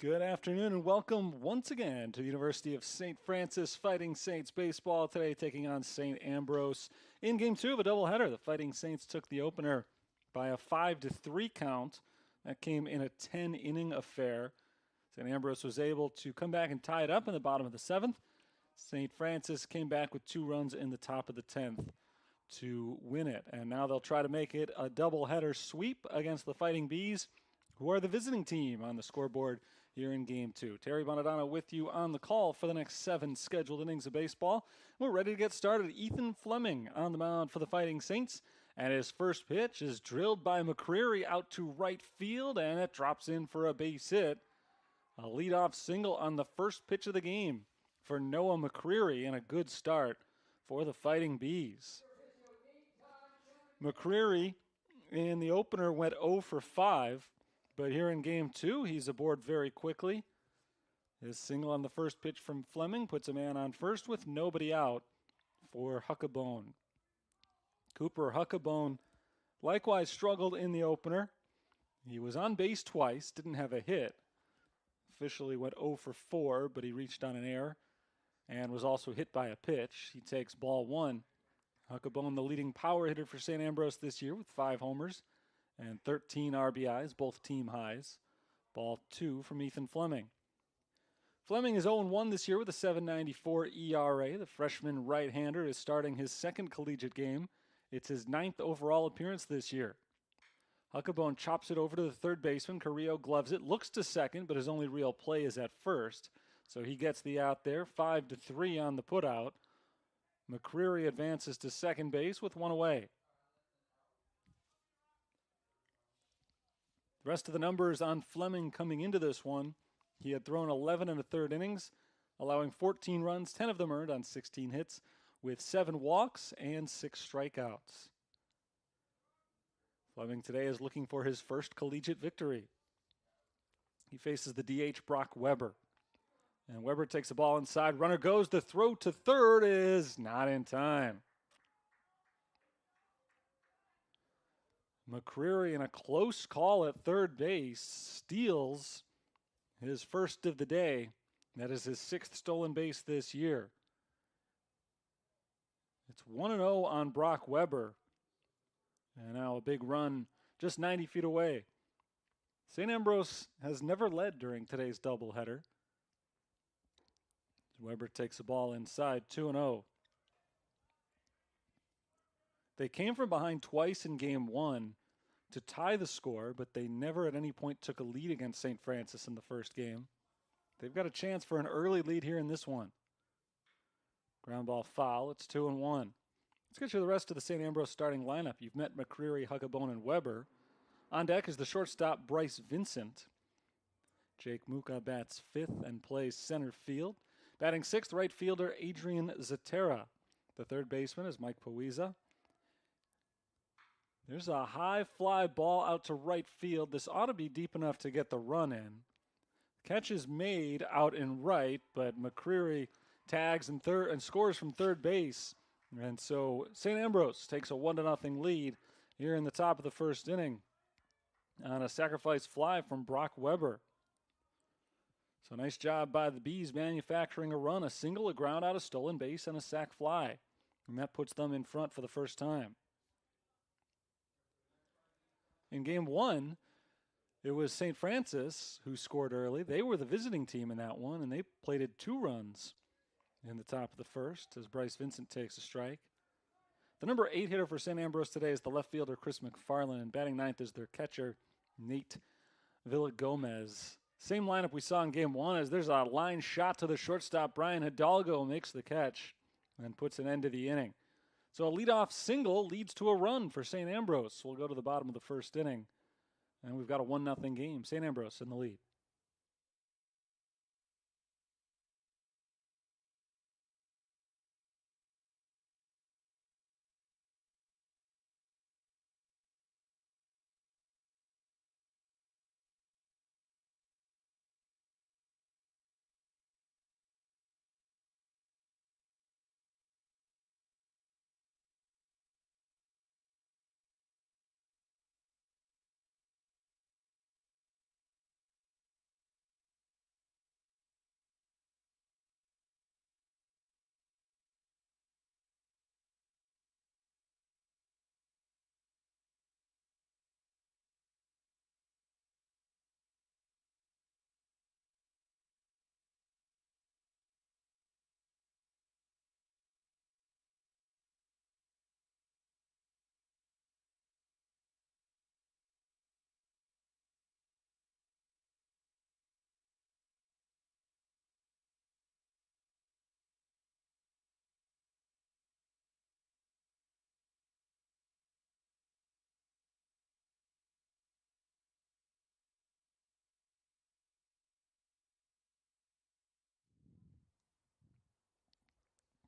Good afternoon and welcome once again to the University of St. Francis Fighting Saints baseball today taking on St. Ambrose in game two of a doubleheader. The Fighting Saints took the opener by a 5-3 count. That came in a 10-inning affair. St. Ambrose was able to come back and tie it up in the bottom of the seventh. St. Francis came back with 2 runs in the top of the 10th to win it. And now they'll try to make it a doubleheader sweep against the Fighting Bees, who are the visiting team on the scoreboard here in Game 2. Terry Bonadonna with you on the call for the next 7 scheduled innings of baseball. We're ready to get started. Ethan Fleming on the mound for the Fighting Saints, and his first pitch is drilled by McCreary out to right field, and it drops in for a base hit. A leadoff single on the first pitch of the game for Noah McCreary, and a good start for the Fighting Bees. McCreary in the opener went 0 for 5. But here in game 2, he's aboard very quickly. His single on the first pitch from Fleming puts a man on first with nobody out for Huckabone. Cooper Huckabone likewise struggled in the opener. He was on base twice, didn't have a hit. Officially went 0 for 4, but he reached on an error and was also hit by a pitch. He takes ball 1. Huckabone, the leading power hitter for St. Ambrose this year with 5 homers and 13 RBIs, both team highs. Ball 2 from Ethan Fleming. Fleming is 0-1 this year with a 7.94 ERA. The freshman right-hander is starting his second collegiate game. It's his 9th overall appearance this year. Huckabone chops it over to the third baseman. Carrillo gloves it, looks to second, but his only real play is at first. So he gets the out there, 5-3 on the putout. McCreary advances to second base with 1 away. The rest of the numbers on Fleming coming into this one: he had thrown 11 1/3 innings, allowing 14 runs, 10 of them earned on 16 hits, with 7 walks and 6 strikeouts. Fleming today is looking for his first collegiate victory. He faces the DH Brock Weber. And Weber takes the ball inside. Runner goes. The throw to third is not in time. McCreary, in a close call at third base, steals his first of the day. That is his 6th stolen base this year. It's 1-0 on Brock Weber. And now a big run just 90 feet away. St. Ambrose has never led during today's doubleheader. Weber takes the ball inside, 2-0. They came from behind twice in game 1 to tie the score, but they never at any point took a lead against St. Francis in the first game. They've got a chance for an early lead here in this one. Ground ball foul. It's 2-1. Let's get you the rest of the St. Ambrose starting lineup. You've met McCreary, Huckabone, and Weber. On deck is the shortstop Bryce Vincent. Jake Muka bats 5th and plays center field. Batting 6th, right fielder Adrian Zatera. The third baseman is Mike Poiza. There's a high fly ball out to right field. This ought to be deep enough to get the run in. Catch is made out in right, but McCreary tags in third and scores from third base. And so St. Ambrose takes a 1-0 lead here in the top of the first inning on a sacrifice fly from Brock Weber. So nice job by the Bees manufacturing a run, a single, a ground out, a stolen base, and a sac fly. And that puts them in front for the first time. In game 1, it was St. Francis who scored early. They were the visiting team in that one, and they plated 2 runs in the top of the first as Bryce Vincent takes a strike. The number 8 hitter for St. Ambrose today is the left fielder Chris McFarland, and batting 9th is their catcher Nate Villagomez. Same lineup we saw in game 1 as there's a line shot to the shortstop. Brian Hidalgo makes the catch and puts an end to the inning. So a leadoff single leads to a run for St. Ambrose. We'll go to the bottom of the first inning, and we've got a 1-0 game. St. Ambrose in the lead.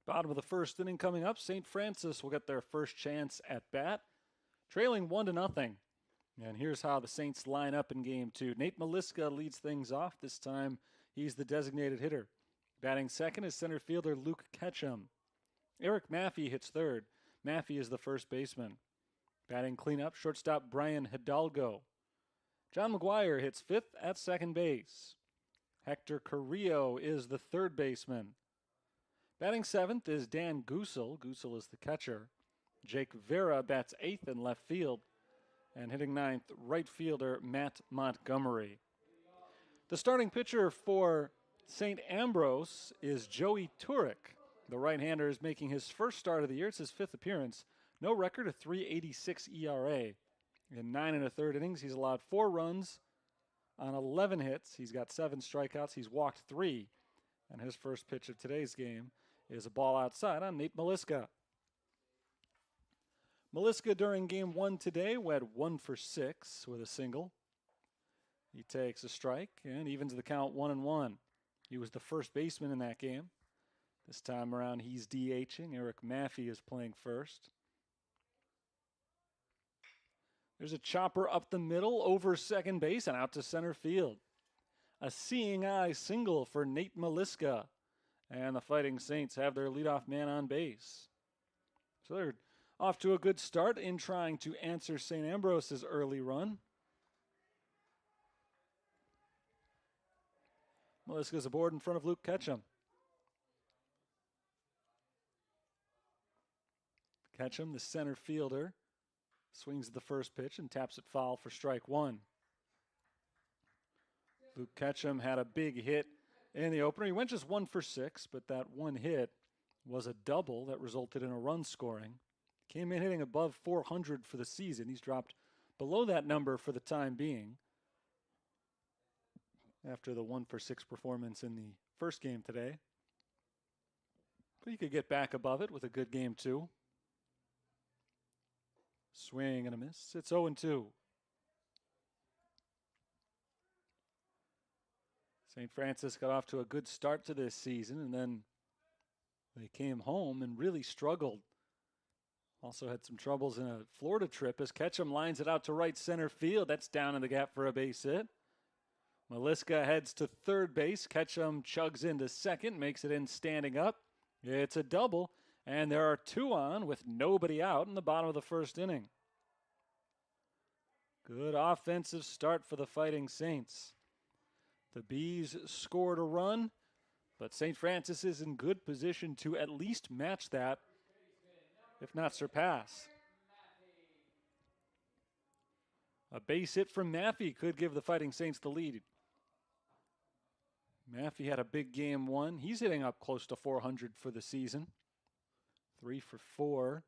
Bottom of the first inning coming up. St. Francis will get their first chance at bat, trailing 1-0. And here's how the Saints line up in game two. Nate Maliska leads things off. This time he's the designated hitter. Batting second is center fielder Luke Ketchum. Eric Maffey hits third. Maffey is the first baseman. Batting cleanup, shortstop Brian Hidalgo. John McGuire hits fifth at second base. Hector Carrillo is the third baseman. Batting seventh is Dan Goosel. Goosel is the catcher. Jake Vera bats eighth in left field. And hitting ninth, right fielder Matt Montgomery. The starting pitcher for St. Ambrose is Joey Turek. The right-hander is making his first start of the year. It's his fifth appearance. No record, a 3.86 ERA. In 9 1/3 innings, he's allowed 4 runs on 11 hits. He's got 7 strikeouts. He's walked 3. And his first pitch of today's game is a ball outside on Nate Maliska. Maliska during game 1 today went 1 for 6 with a single. He takes a strike and evens the count 1-1. He was the first baseman in that game. This time around, he's DHing. Eric Maffey is playing first. There's a chopper up the middle, over second base, and out to center field. A seeing eye single for Nate Maliska. And the Fighting Saints have their leadoff man on base. So they're off to a good start in trying to answer St. Ambrose's early run. Maliska's aboard in front of Luke Ketchum. Ketchum, the center fielder, swings the first pitch and taps it foul for strike one. Luke Ketchum had a big hit in the opener. He went just 1 for 6, but that one hit was a double that resulted in a run scoring. Came in hitting above 400 for the season. He's dropped below that number for the time being after the 1 for 6 performance in the first game today. But he could get back above it with a good game too. Swing and a miss. It's 0-2. St. Francis got off to a good start to this season, and then they came home and really struggled. Also had some troubles in a Florida trip as Ketchum lines it out to right center field. That's down in the gap for a base hit. Maliska heads to third base. Ketchum chugs into second, makes it in standing up. It's a double, and there are 2 on with nobody out in the bottom of the first inning. Good offensive start for the Fighting Saints. The Bees scored a run, but St. Francis is in good position to at least match that, if not surpass. A base hit from Maffey could give the Fighting Saints the lead. Maffey had a big game 1. He's hitting up close to 400 for the season. 3 for 4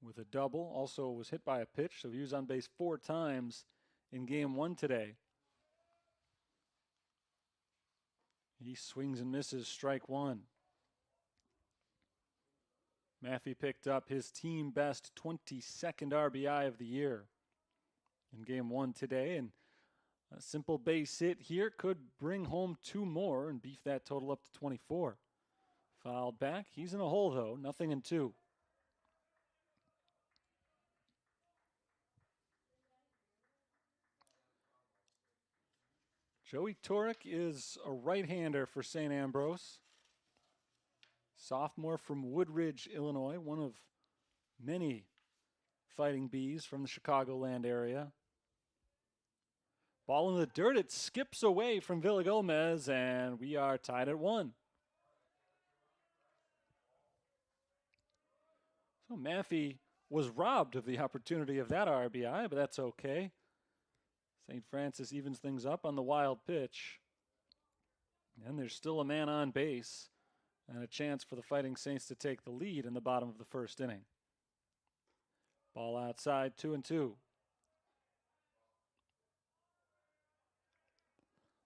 with a double. Also was hit by a pitch, so he was on base 4 times in game 1 today. He swings and misses, strike 1. Maffey picked up his team best 22nd RBI of the year in game 1 today, and a simple base hit here could bring home 2 more and beef that total up to 24. Fouled back. He's in a hole, though. 0-2. Joey Turek is a right-hander for St. Ambrose. Sophomore from Woodridge, Illinois, one of many Fighting Bees from the Chicagoland area. Ball in the dirt, it skips away from Villagomez, and we are tied at 1. So Maffey was robbed of the opportunity of that RBI, but that's okay. St. Francis evens things up on the wild pitch. And there's still a man on base and a chance for the Fighting Saints to take the lead in the bottom of the first inning. Ball outside, 2-2.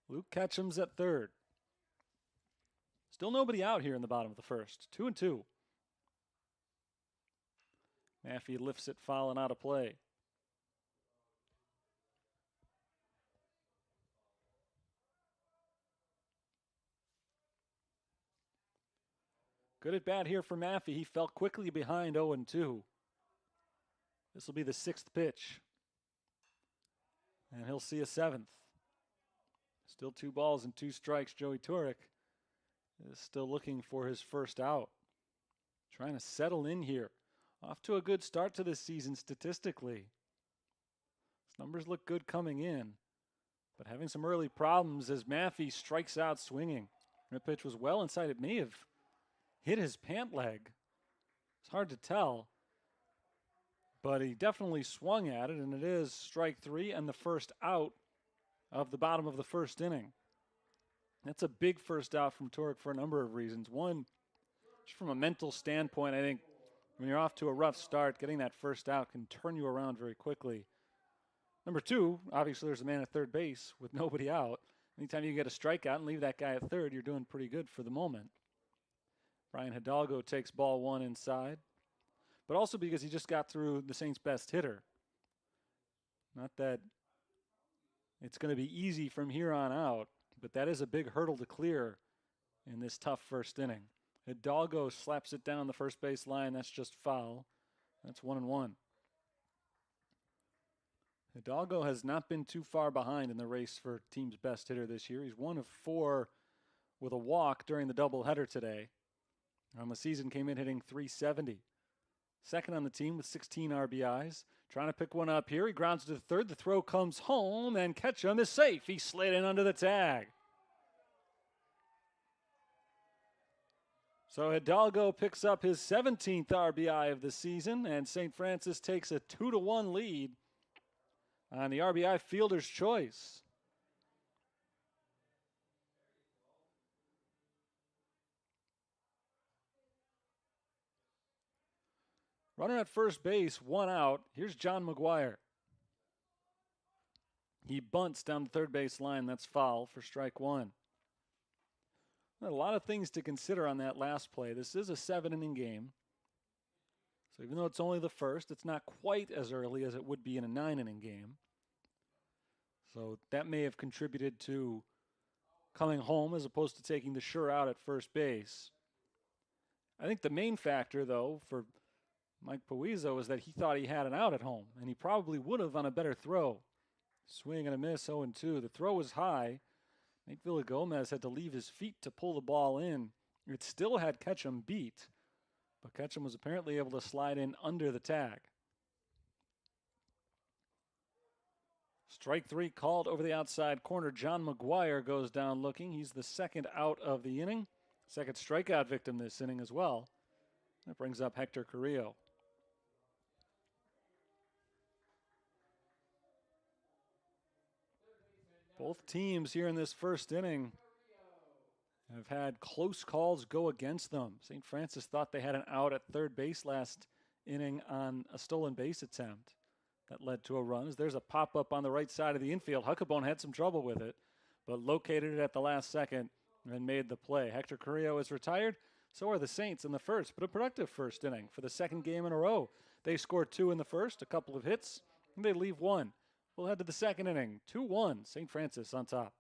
Luke Ketchum's at third. Still nobody out here in the bottom of the first. 2-2. Maffey lifts it, foul and out of play. Good at bat here for Maffey. He fell quickly behind 0-2. This will be the 6th pitch. And he'll see a 7th. Still 2 balls and 2 strikes. Joey Turek is still looking for his first out. Trying to settle in here. Off to a good start to this season statistically. His numbers look good coming in, but having some early problems as Maffey strikes out swinging. The pitch was well inside. It may have hit his pant leg. It's hard to tell, but he definitely swung at it, and it is strike 3 and the first out of the bottom of the first inning. That's a big first out from Turek for a number of reasons. One, just from a mental standpoint, I think when you're off to a rough start, getting that first out can turn you around very quickly. Number 2, obviously there's a man at third base with nobody out. Anytime you get a strikeout and leave that guy at third, you're doing pretty good for the moment. Brian Hidalgo takes ball 1 inside, but also because he just got through the Saints' best hitter. Not that it's going to be easy from here on out, but that is a big hurdle to clear in this tough first inning. Hidalgo slaps it down the first base line. That's just foul. That's 1-1. Hidalgo has not been too far behind in the race for team's best hitter this year. He's 1 of 4 with a walk during the doubleheader today. On the season, came in hitting .370. Second on the team with 16 RBIs. Trying to pick one up here. He grounds to the third. The throw comes home, and Ketchum is safe. He slid in under the tag. So Hidalgo picks up his 17th RBI of the season, and St. Francis takes a 2-1 lead on the RBI fielder's choice. Runner at first base, 1 out. Here's John McGuire. He bunts down the third base line. That's foul for strike 1. A lot of things to consider on that last play. This is a 7-inning game. So even though it's only the first, it's not quite as early as it would be in a 9-inning game. So that may have contributed to coming home as opposed to taking the sure out at first base. I think the main factor, though, for Mike Puizo is that he thought he had an out at home, and he probably would have on a better throw. Swing and a miss, 0-2. The throw was high. Nate Villagomez had to leave his feet to pull the ball in. It still had Ketchum beat, but Ketchum was apparently able to slide in under the tag. Strike 3 called over the outside corner. John McGuire goes down looking. He's the second out of the inning. Second strikeout victim this inning as well. That brings up Hector Carrillo. Both teams here in this first inning have had close calls go against them. St. Francis thought they had an out at third base last inning on a stolen base attempt that led to a run. As there's a pop-up on the right side of the infield. Huckabone had some trouble with it, but located it at the last second and made the play. Hector Carrillo is retired. So are the Saints in the first, but a productive first inning for the second game in a row. They scored 2 in the first, a couple of hits, and they leave 1. We'll head to the second inning. 2-1, St. Francis on top.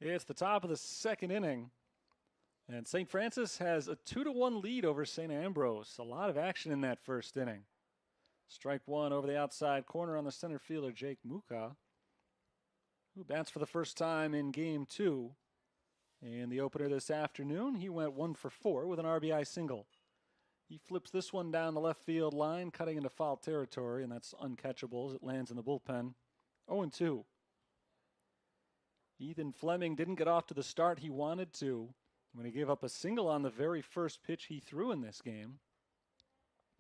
It's the top of the second inning. And St. Francis has a 2-1 lead over St. Ambrose. A lot of action in that first inning. Strike one over the outside corner on the center fielder, Jake Muka, who bats for the first time in game 2. In the opener this afternoon, he went 1 for 4 with an RBI single. He flips this one down the left field line, cutting into foul territory, and that's uncatchable as it lands in the bullpen. 0-2. Ethan Fleming didn't get off to the start he wanted to when he gave up a single on the very first pitch he threw in this game.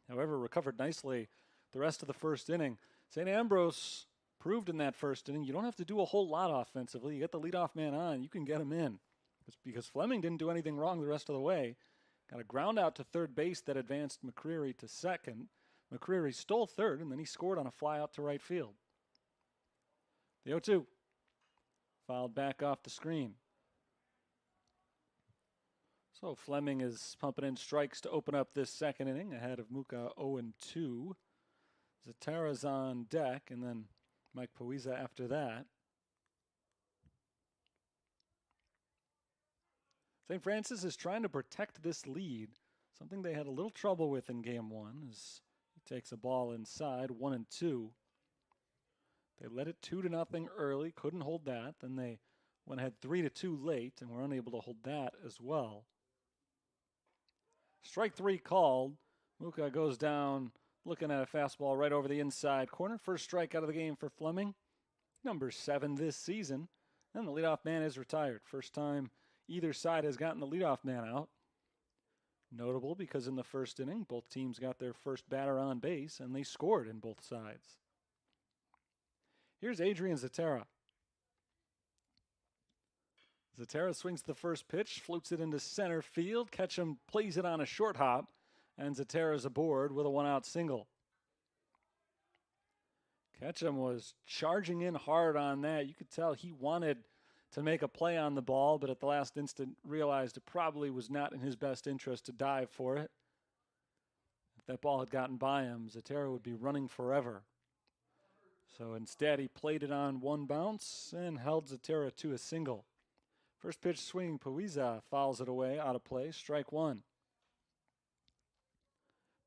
However, recovered nicely the rest of the first inning. St. Ambrose proved in that first inning you don't have to do a whole lot offensively. You get the leadoff man on, you can get him in. It's because Fleming didn't do anything wrong the rest of the way. Got a ground out to third base that advanced McCreary to second. McCreary stole third, and then he scored on a fly out to right field. The 0-2. Fouled back off the screen. So Fleming is pumping in strikes to open up this second inning ahead of Muka 0-2. Zatara's on deck, and then Mike Poisa after that. St. Francis is trying to protect this lead, something they had a little trouble with in game 1 as he takes a ball inside, 1-2. They led it 2-0 early, couldn't hold that. Then they went ahead 3-2 late and were unable to hold that as well. Strike 3 called. Muka goes down looking at a fastball right over the inside corner. First strike out of the game for Fleming, number 7 this season. And the leadoff man is retired. First time either side has gotten the leadoff man out. Notable because in the first inning, both teams got their first batter on base, and they scored in both sides. Here's Adrian Zatara. Zatara swings the first pitch, floats it into center field. Ketchum plays it on a short hop, and Zatara's aboard with a one-out single. Ketchum was charging in hard on that. You could tell he wanted to make a play on the ball, but at the last instant realized it probably was not in his best interest to dive for it. If that ball had gotten by him, Zatara would be running forever. So instead, he played it on one bounce and held Zatara to a single. First pitch swinging, Poisa fouls it away, out of play, strike one.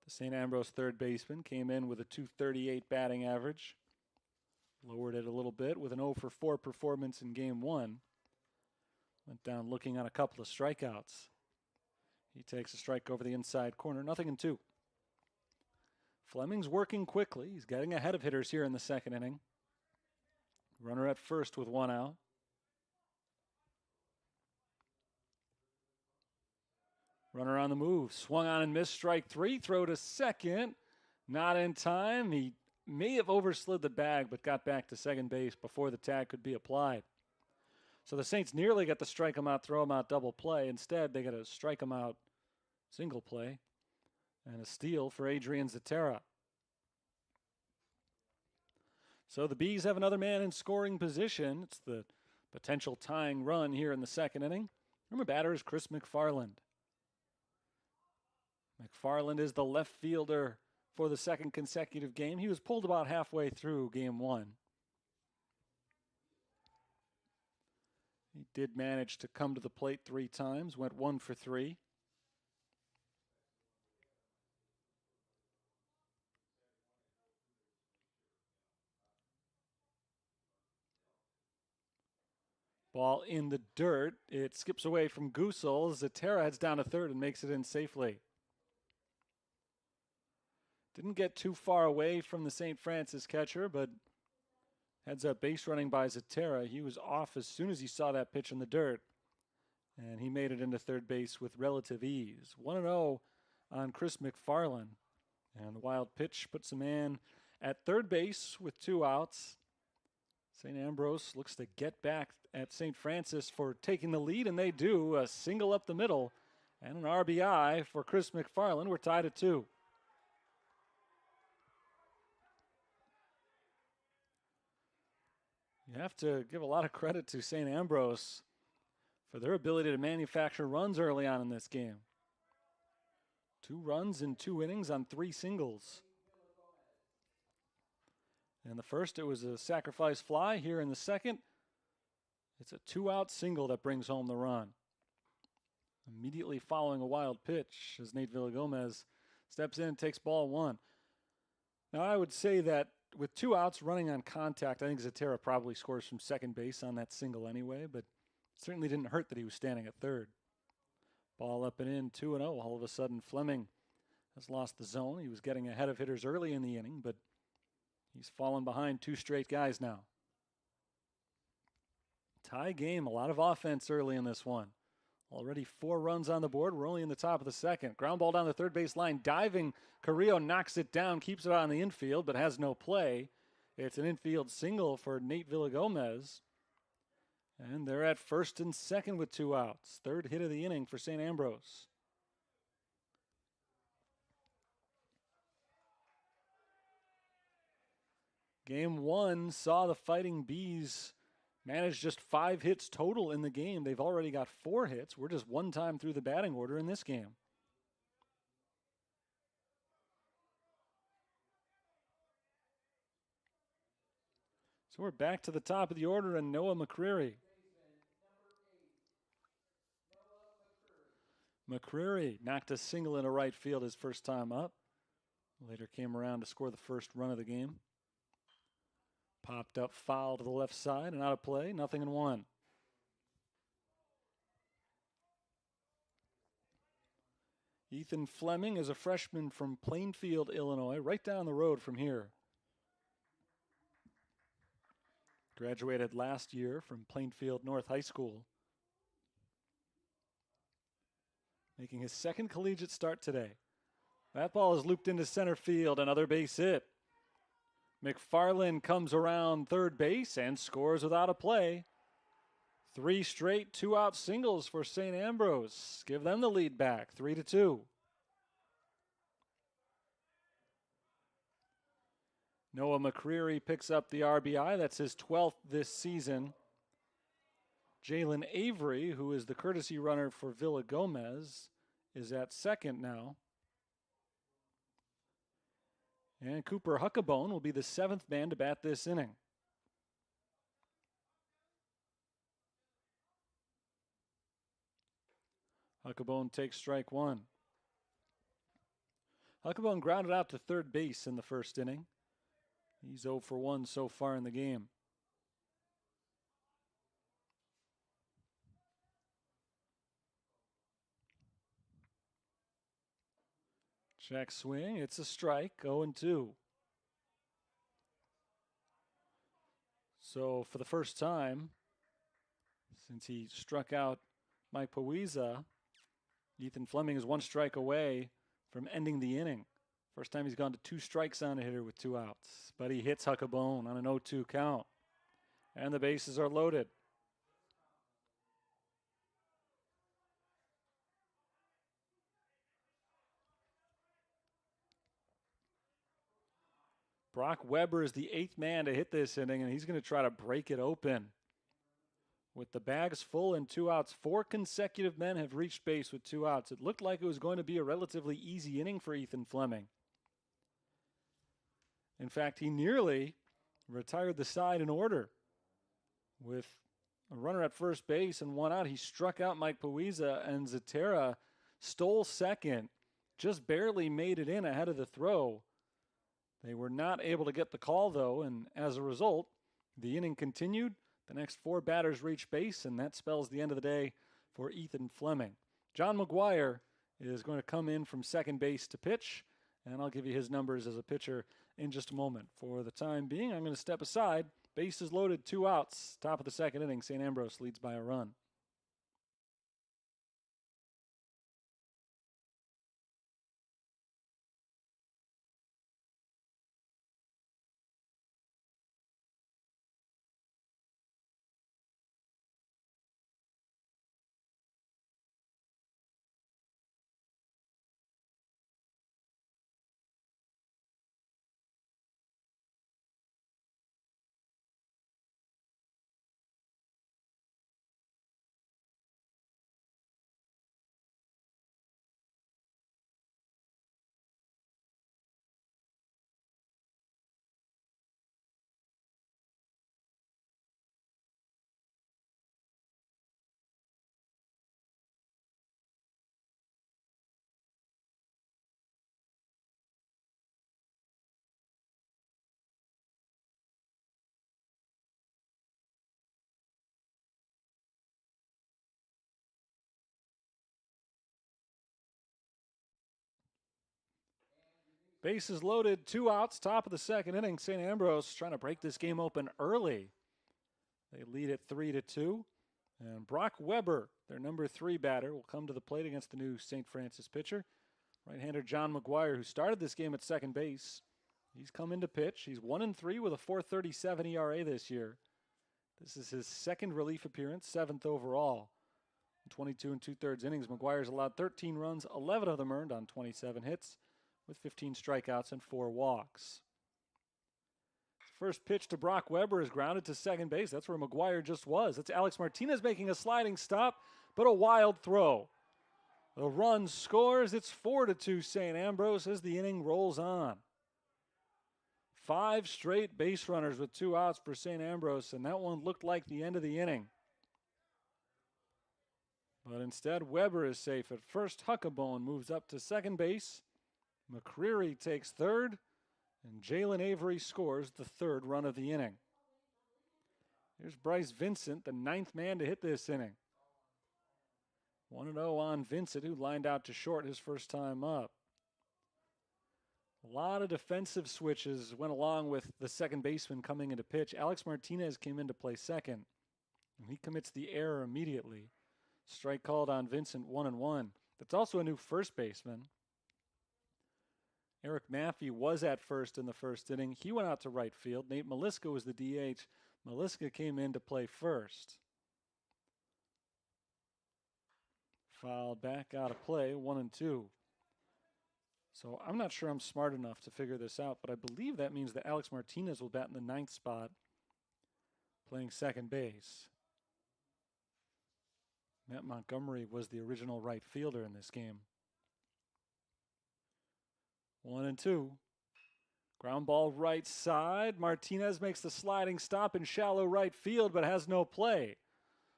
The St. Ambrose third baseman came in with a .238 batting average. Lowered it a little bit with an 0-for-4 performance in game 1. Went down looking on a couple of strikeouts. He takes a strike over the inside corner, 0-2. Fleming's working quickly. He's getting ahead of hitters here in the second inning. Runner at first with one out. Runner on the move. Swung on and missed, strike 3. Throw to second. Not in time. He may have overslid the bag, but got back to second base before the tag could be applied. So the Saints nearly get the strike him out, throw him out double play. Instead, they get a strike him out single play and a steal for Adrian Zatara. So the Bees have another man in scoring position. It's the potential tying run here in the second inning. Remember, batter is Chris McFarland. McFarland is the left fielder for the second consecutive game. He was pulled about halfway through game 1. He did manage to come to the plate 3 times, went 1 for 3. Ball in the dirt. It skips away from Goosel. Zatara heads down to third and makes it in safely. Didn't get too far away from the St. Francis catcher, but heads up base running by Zatara. He was off as soon as he saw that pitch in the dirt, and he made it into third base with relative ease. 1-0 on Chris McFarland. And the wild pitch puts a man at third base with 2 outs. St. Ambrose looks to get back at St. Francis for taking the lead, and they do. A single up the middle and an RBI for Chris McFarland. We're tied at 2. You have to give a lot of credit to St. Ambrose for their ability to manufacture runs early on in this game. 2 runs in 2 innings on 3 singles. In the first, it was a sacrifice fly. Here in the second, It's a 2-out single that brings home the run. Immediately following a wild pitch as Nate Villagomez steps in and takes ball 1. Now, I would say that with 2 outs running on contact, I think Zatara probably scores from second base on that single anyway, but it certainly didn't hurt that he was standing at third. Ball up and in, 2-0. All of a sudden, Fleming has lost the zone. He was getting ahead of hitters early in the inning, but he's fallen behind 2 straight guys now. Tie game, a lot of offense early in this one. Already 4 runs on the board. We're only in the top of the second. Ground ball down the third base line. Diving, Carrillo knocks it down, keeps it on the infield, but has no play. It's an infield single for Nate Villagomez. And they're at first and second with 2 outs. Third hit of the inning for St. Ambrose. Game 1 saw the Fighting Bees managed just 5 hits total in the game. They've already got 4 hits. We're just 1 time through the batting order in this game. So we're back to the top of the order, and Noah McCreary. McCreary knocked a single into right field his first time up. Later came around to score the first run of the game. Popped up foul to the left side and out of play. 0-1. Ethan Fleming is a freshman from Plainfield, Illinois, right down the road from here. Graduated last year from Plainfield North High School. Making his second collegiate start today. That ball is looped into center field, another base hit. McFarland comes around third base and scores without a play. 3 straight 2-out singles for St. Ambrose. Give them the lead back, 3-2. Noah McCreary picks up the RBI. That's his 12th this season. Jalen Avery, who is the courtesy runner for Villagomez, is at second now. And Cooper Huckabone will be the 7th man to bat this inning. Huckabone takes strike 1. Huckabone grounded out to third base in the first inning. He's 0 for 1 so far in the game. Check swing. It's a strike. 0-2. So for the first time since he struck out Mike Pawiza, Ethan Fleming is 1 strike away from ending the inning. First time he's gone to 2 strikes on a hitter with 2 outs. But he hits Huckabone on an 0-2 count. And the bases are loaded. Brock Weber is the 8th man to hit this inning, and he's going to try to break it open. With the bags full and 2 outs, 4 consecutive men have reached base with 2 outs. It looked like it was going to be a relatively easy inning for Ethan Fleming. In fact, he nearly retired the side in order. With a runner at first base and 1 out, he struck out Mike Pawiza, and Zatara stole second, just barely made it in ahead of the throw. They were not able to get the call, though, and as a result, the inning continued. The next 4 batters reached base, and that spells the end of the day for Ethan Fleming. John McGuire is going to come in from second base to pitch, and I'll give you his numbers as a pitcher in just a moment. For the time being, I'm going to step aside. Bases loaded, 2 outs. Top of the second inning, St. Ambrose leads by a run. Bases loaded, 2 outs, top of the second inning. St. Ambrose trying to break this game open early. They lead it 3-2. And Brock Weber, their number 3 batter, will come to the plate against the new St. Francis pitcher. Right-hander John McGuire, who started this game at second base. He's come in to pitch. He's 1-3 with a 4.37 ERA this year. This is his second relief appearance, 7th overall. In 22 2/3 innings, McGuire's allowed 13 runs, 11 of them earned on 27 hits, with 15 strikeouts and 4 walks. First pitch to Brock Weber is grounded to second base. That's where McGuire just was. That's Alex Martinez making a sliding stop, but a wild throw. The run scores. It's 4-2 St. Ambrose as the inning rolls on. 5 straight base runners with 2 outs for St. Ambrose, and that one looked like the end of the inning. But instead, Weber is safe at first. Huckabone moves up to second base. McCreary takes third, and Jalen Avery scores the 3rd run of the inning. Here's Bryce Vincent, the 9th man to hit this inning. 1-0 on Vincent, who lined out to short his first time up. A lot of defensive switches went along with the second baseman coming into pitch. Alex Martinez came in to play second, and he commits the error immediately. Strike called on Vincent, 1-1. That's also a new first baseman. Eric Maffey was at first in the first inning. He went out to right field. Nate Maliska was the DH. Maliska came in to play first. Fouled back out of play, 1-2. So I'm not sure I'm smart enough to figure this out, but I believe that means that Alex Martinez will bat in the 9th spot, playing second base. Matt Montgomery was the original right fielder in this game. 1-2. Ground ball right side. Martinez makes the sliding stop in shallow right field, but has no play.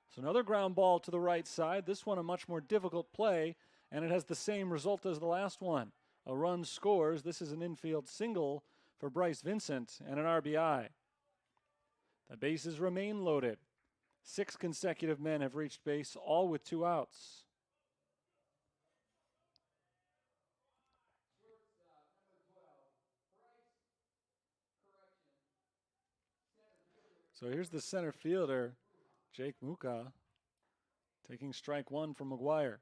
So another ground ball to the right side. This one a much more difficult play, and it has the same result as the last one. A run scores. This is an infield single for Bryce Vincent and an RBI. The bases remain loaded. 6 consecutive men have reached base, all with 2 outs. So here's the center fielder, Jake Muka, taking strike 1 from McGuire.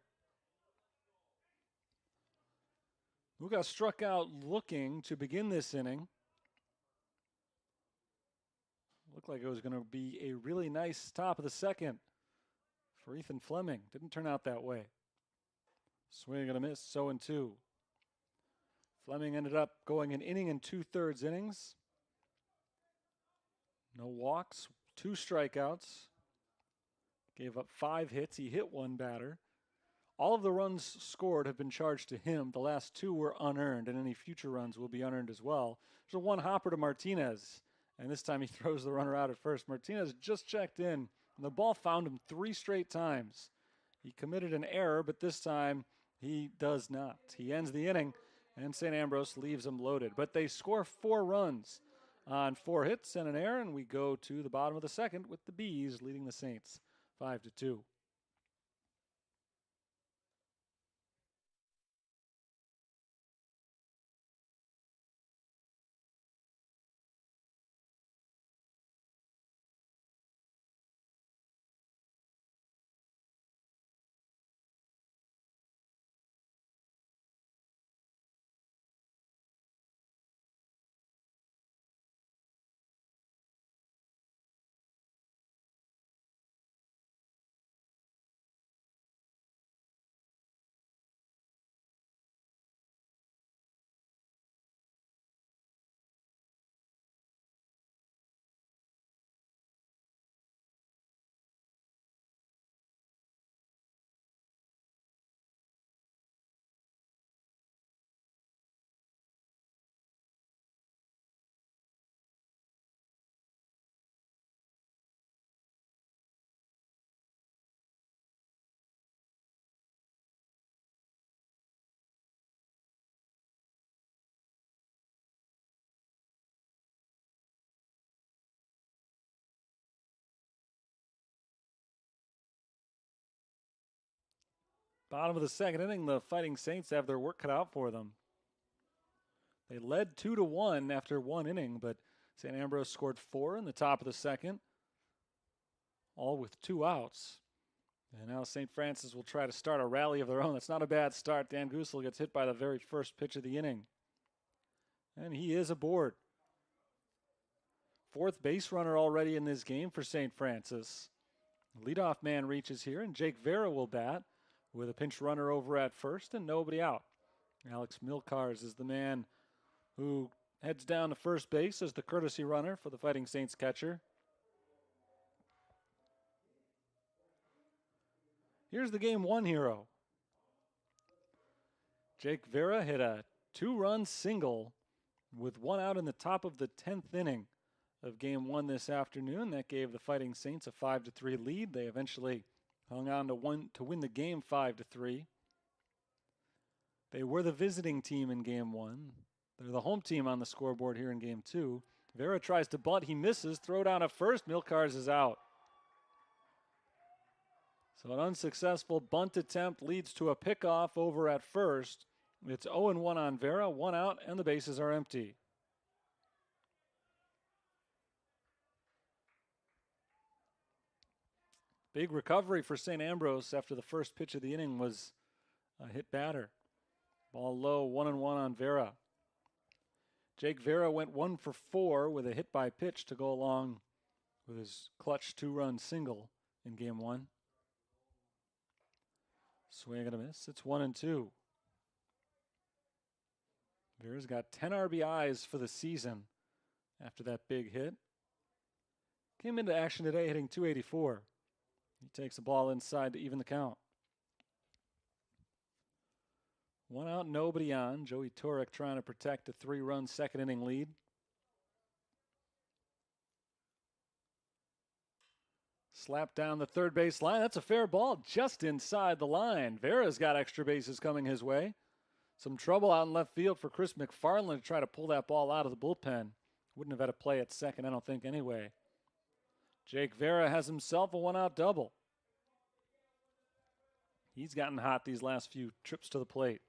Muka struck out looking to begin this inning. Looked like it was going to be a really nice top of the second for Ethan Fleming. Didn't turn out that way. Swing and a miss, 0-2. Fleming ended up going an inning and 2/3 innings. No walks, 2 strikeouts. Gave up 5 hits. He hit 1 batter. All of the runs scored have been charged to him. The last 2 were unearned, and any future runs will be unearned as well. There's a 1 hopper to Martinez, and this time he throws the runner out at first. Martinez just checked in, and the ball found him 3 straight times. He committed an error, but this time he does not. He ends the inning, and St. Ambrose leaves him loaded. But they score 4 runs on 4 hits and an error, and we go to the bottom of the second with the Bees leading the Saints 5-2. Bottom of the second inning, the Fighting Saints have their work cut out for them. They led 2-1 after one inning, but St. Ambrose scored 4 in the top of the second, all with 2 outs. And now St. Francis will try to start a rally of their own. That's not a bad start. Dan Gusel gets hit by the very first pitch of the inning. And he is aboard. 4th base runner already in this game for St. Francis. Leadoff man reaches here, and Jake Vera will bat with a pinch runner over at first and nobody out. Alex Milcars is the man who heads down to first base as the courtesy runner for the Fighting Saints catcher. Here's the Game 1 hero. Jake Vera hit a 2-run single with 1 out in the top of the 10th inning of Game 1 this afternoon. That gave the Fighting Saints a 5-3 lead. They eventually hung on to win the game 5-3. They were the visiting team in Game 1. They're the home team on the scoreboard here in Game 2. Vera tries to bunt. He misses. Throw down at first. Milcars is out. So an unsuccessful bunt attempt leads to a pickoff over at first. It's 0-1 on Vera, 1 out, and the bases are empty. Big recovery for St. Ambrose after the first pitch of the inning was a hit batter. Ball low, 1-1 on Vera. Jake Vera went 1 for 4 with a hit by pitch to go along with his clutch 2-run single in Game 1. Swing and a miss. It's 1-2. Vera's got 10 RBIs for the season after that big hit. Came into action today hitting .284. He takes the ball inside to even the count. 1 out, nobody on. Joey Turek trying to protect a 3-run second inning lead. Slap down the third base line. That's a fair ball just inside the line. Vera's got extra bases coming his way. Some trouble out in left field for Chris McFarland to try to pull that ball out of the bullpen. Wouldn't have had a play at second, I don't think, anyway. Jake Vera has himself a 1-out double. He's gotten hot these last few trips to the plate.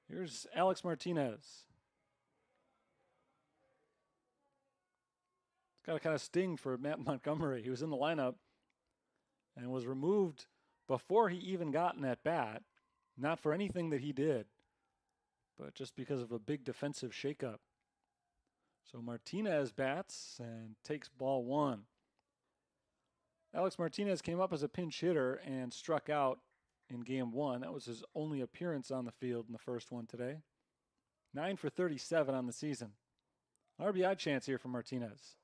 Here's Alex Martinez. It's got a kind of sting for Matt Montgomery. He was in the lineup and was removed before he even got an at-bat. Not for anything that he did, but just because of a big defensive shakeup. So Martinez bats and takes ball 1. Alex Martinez came up as a pinch hitter and struck out in Game 1. That was his only appearance on the field in the first one today. 9 for 37 on the season. RBI chance here for Martinez.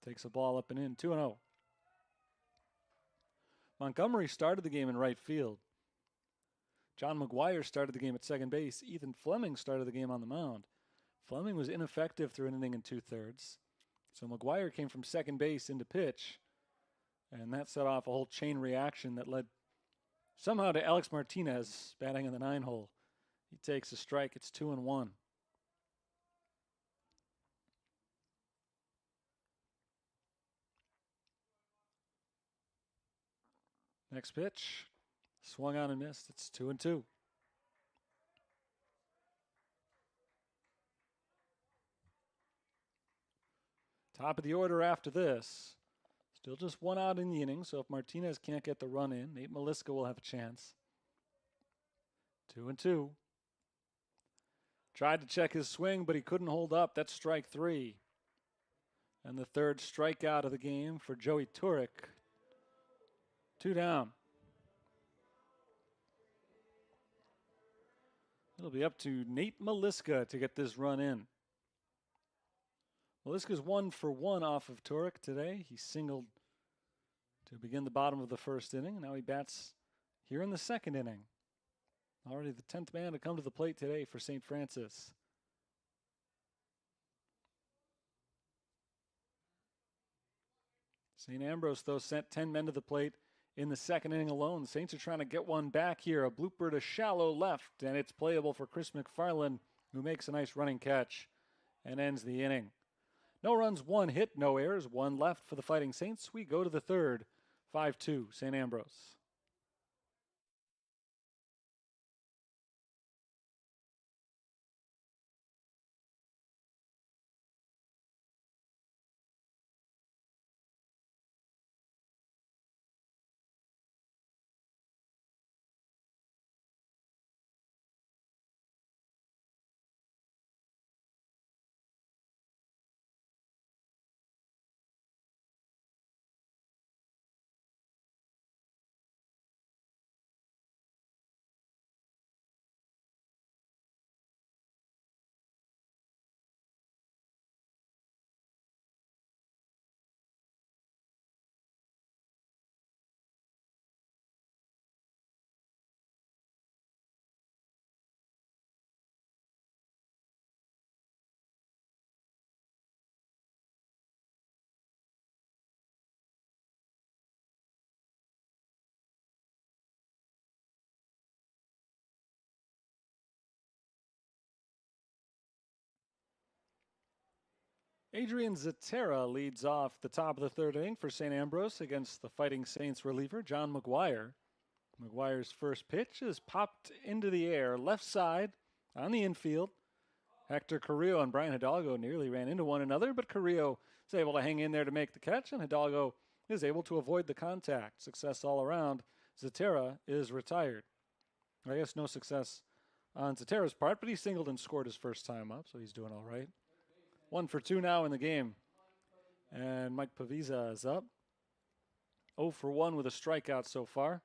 Takes a ball up and in, 2-0. Montgomery started the game in right field. John McGuire started the game at second base. Ethan Fleming started the game on the mound. Fleming was ineffective through an inning and 2/3. So McGuire came from second base into pitch, and that set off a whole chain reaction that led somehow to Alex Martinez batting in the 9-hole. He takes a strike. It's 2-1. Next pitch. Swung on and missed. It's 2-2. Top of the order after this. Still just 1 out in the inning, so if Martinez can't get the run in, Nate Maliska will have a chance. 2-2. Tried to check his swing, but he couldn't hold up. That's strike 3. And the third strikeout of the game for Joey Turek. 2 down. It'll be up to Nate Maliska to get this run in. Maliska's 1 for 1 off of Turek today. He singled to begin the bottom of the first inning. Now he bats here in the second inning. Already the 10th man to come to the plate today for St. Francis. St. Ambrose, though, sent 10 men to the plate in the second inning alone. The Saints are trying to get one back here. A blooper to shallow left, and it's playable for Chris McFarland, who makes a nice running catch and ends the inning. No runs, 1 hit, no errors, 1 left for the Fighting Saints. We go to the third, 5-2, St. Ambrose. Adrian Zatera leads off the top of the third inning for St. Ambrose against the Fighting Saints reliever, John McGuire. McGuire's first pitch is popped into the air, left side on the infield. Hector Carrillo and Brian Hidalgo nearly ran into one another, but Carrillo is able to hang in there to make the catch, and Hidalgo is able to avoid the contact. Success all around. Zatera is retired. I guess no success on Zatera's part, but he singled and scored his first time up, so he's doing all right. 1 for 2 now in the game. And Mike Pavisa is up. 0 for 1 with a strikeout so far.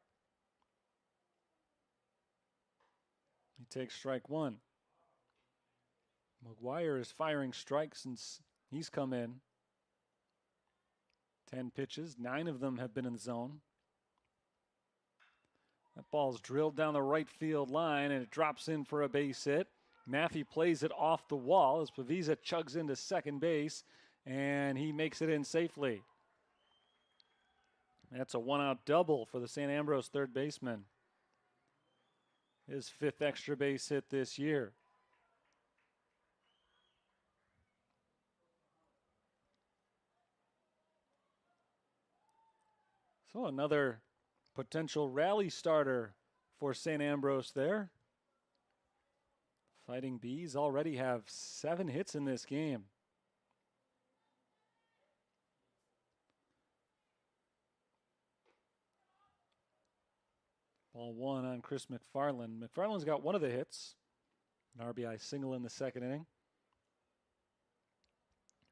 He takes strike one. McGuire is firing strikes since he's come in. 10 pitches, 9 of them have been in the zone. That ball's drilled down the right field line and it drops in for a base hit. Maffey plays it off the wall as Pavisa chugs into second base, and he makes it in safely. That's a one-out double for the St. Ambrose third baseman. His 5th extra base hit this year. So another potential rally starter for St. Ambrose there. Fighting Bees already have 7 hits in this game. Ball 1 on Chris McFarland. McFarland's got one of the hits. An RBI single in the second inning.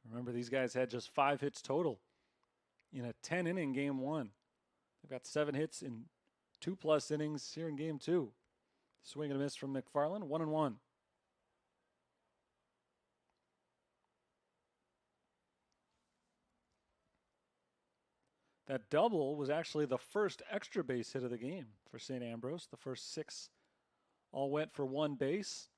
Remember, these guys had just 5 hits total in a 10-inning game 1. They've got 7 hits in 2+ innings here in game 2. Swing and a miss from McFarland, 1-1. That double was actually the first extra base hit of the game for St. Ambrose. The first 6 all went for 1 base.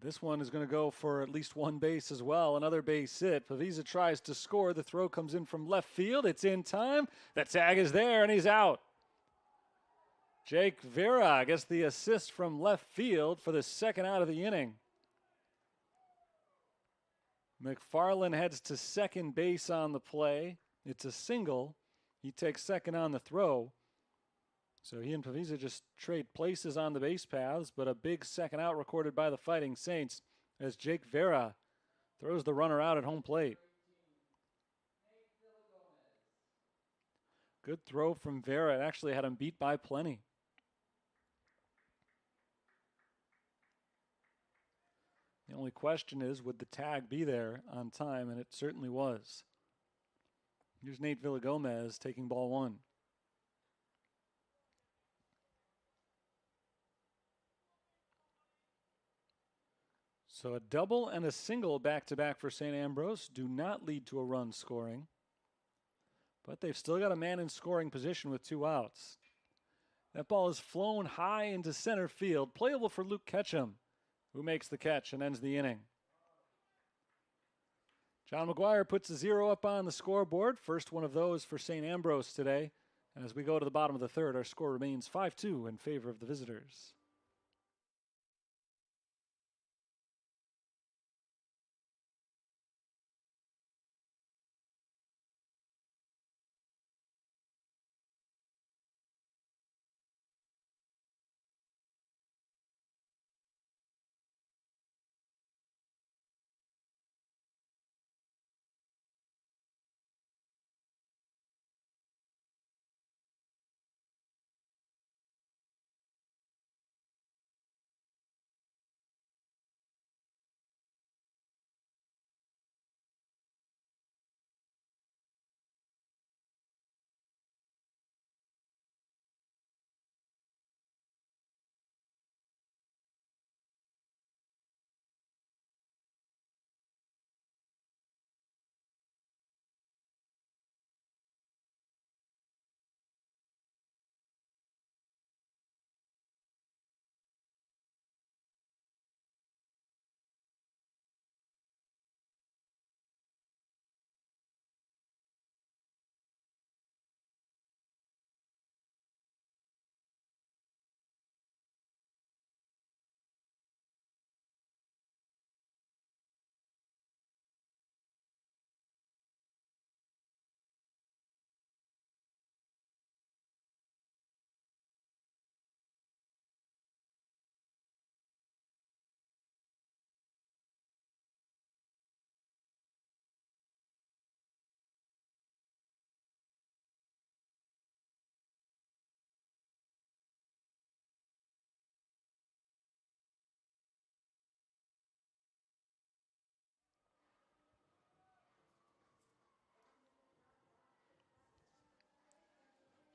This one is going to go for at least 1 base as well. Another base hit. Pavisa tries to score. The throw comes in from left field. It's in time. That tag is there, and he's out. Jake Vera gets the assist from left field for the second out of the inning. McFarland heads to second base on the play. It's a single. He takes second on the throw. So he and Pavisa just trade places on the base paths, but a big second out recorded by the Fighting Saints as Jake Vera throws the runner out at home plate. Good throw from Vera. It actually had him beat by plenty. The only question is, would the tag be there on time? And it certainly was. Here's Nate Villagomez taking ball 1. So a double and a single back-to-back for St. Ambrose do not lead to a run scoring. But they've still got a man in scoring position with 2 outs. That ball is flown high into center field, playable for Luke Ketchum, who makes the catch and ends the inning. John McGuire puts a 0 up on the scoreboard. First one of those for St. Ambrose today. And as we go to the bottom of the third, our score remains 5-2 in favor of the visitors.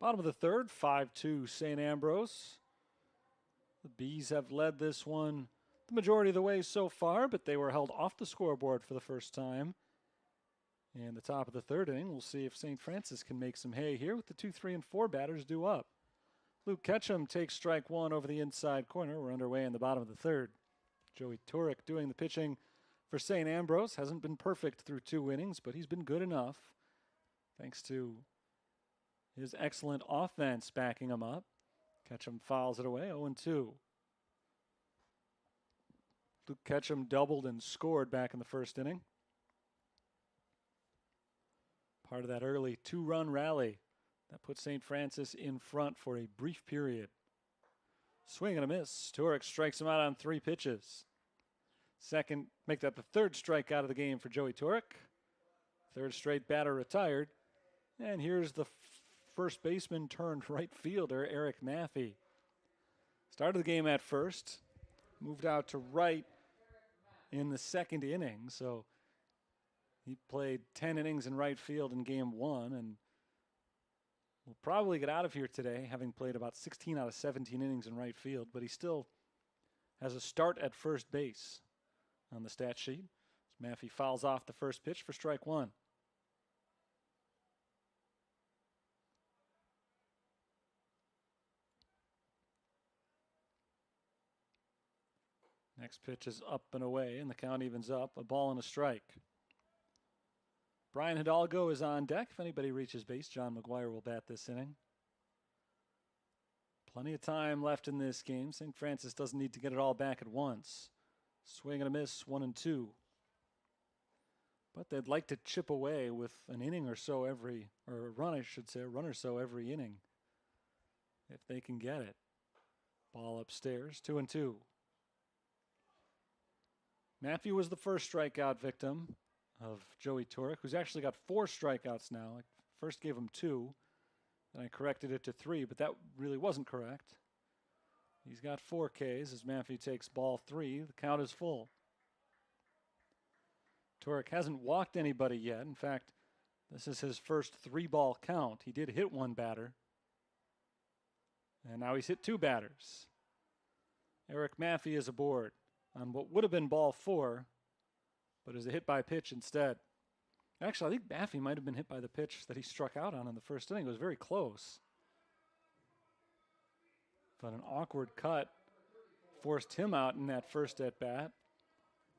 Bottom of the third, 5-2 St. Ambrose. The Bees have led this one the majority of the way so far, but they were held off the scoreboard for the first time. And the top of the third inning, we'll see if St. Francis can make some hay here with the 2, 3, and 4 batters due up. Luke Ketchum takes strike one over the inside corner. We're underway in the bottom of the third. Joey Turek doing the pitching for St. Ambrose. Hasn't been perfect through 2 innings, but he's been good enough thanks to his excellent offense backing him up. Ketchum fouls it away, 0-2. Luke Ketchum doubled and scored back in the first inning. Part of that early 2-run rally that put St. Francis in front for a brief period. Swing and a miss. Turek strikes him out on 3 pitches. Make that the third strikeout of the game for Joey Turek. Third straight batter retired. And here's the first baseman turned right fielder, Eric Maffey. Started the game at first, moved out to right in the second inning. So he played 10 innings in right field in game 1 and will probably get out of here today, having played about 16 out of 17 innings in right field, but he still has a start at first base on the stat sheet. Maffey fouls off the first pitch for strike 1. Next pitch is up and away, and the count evens up. A ball and a strike. Brian Hidalgo is on deck. If anybody reaches base, John McGuire will bat this inning. Plenty of time left in this game. St. Francis doesn't need to get it all back at once. Swing and a miss, 1-2. But they'd like to chip away with an inning or so every, or a run, I should say, a run or so every inning, if they can get it. Ball upstairs, 2-2. Maffey was the first strikeout victim of Joey Turek, who's actually got 4 strikeouts now. I first gave him 2, then I corrected it to 3, but that really wasn't correct. He's got 4 Ks as Maffey takes ball 3. The count is full. Turek hasn't walked anybody yet. In fact, this is his first 3-ball count. He did hit 1 batter, and now he's hit 2 batters. Eric Maffey is aboard on what would have been ball 4, but is a hit by pitch instead. Actually, I think Maffey might have been hit by the pitch that he struck out on in the first inning. It was very close. But an awkward cut forced him out in that first at-bat.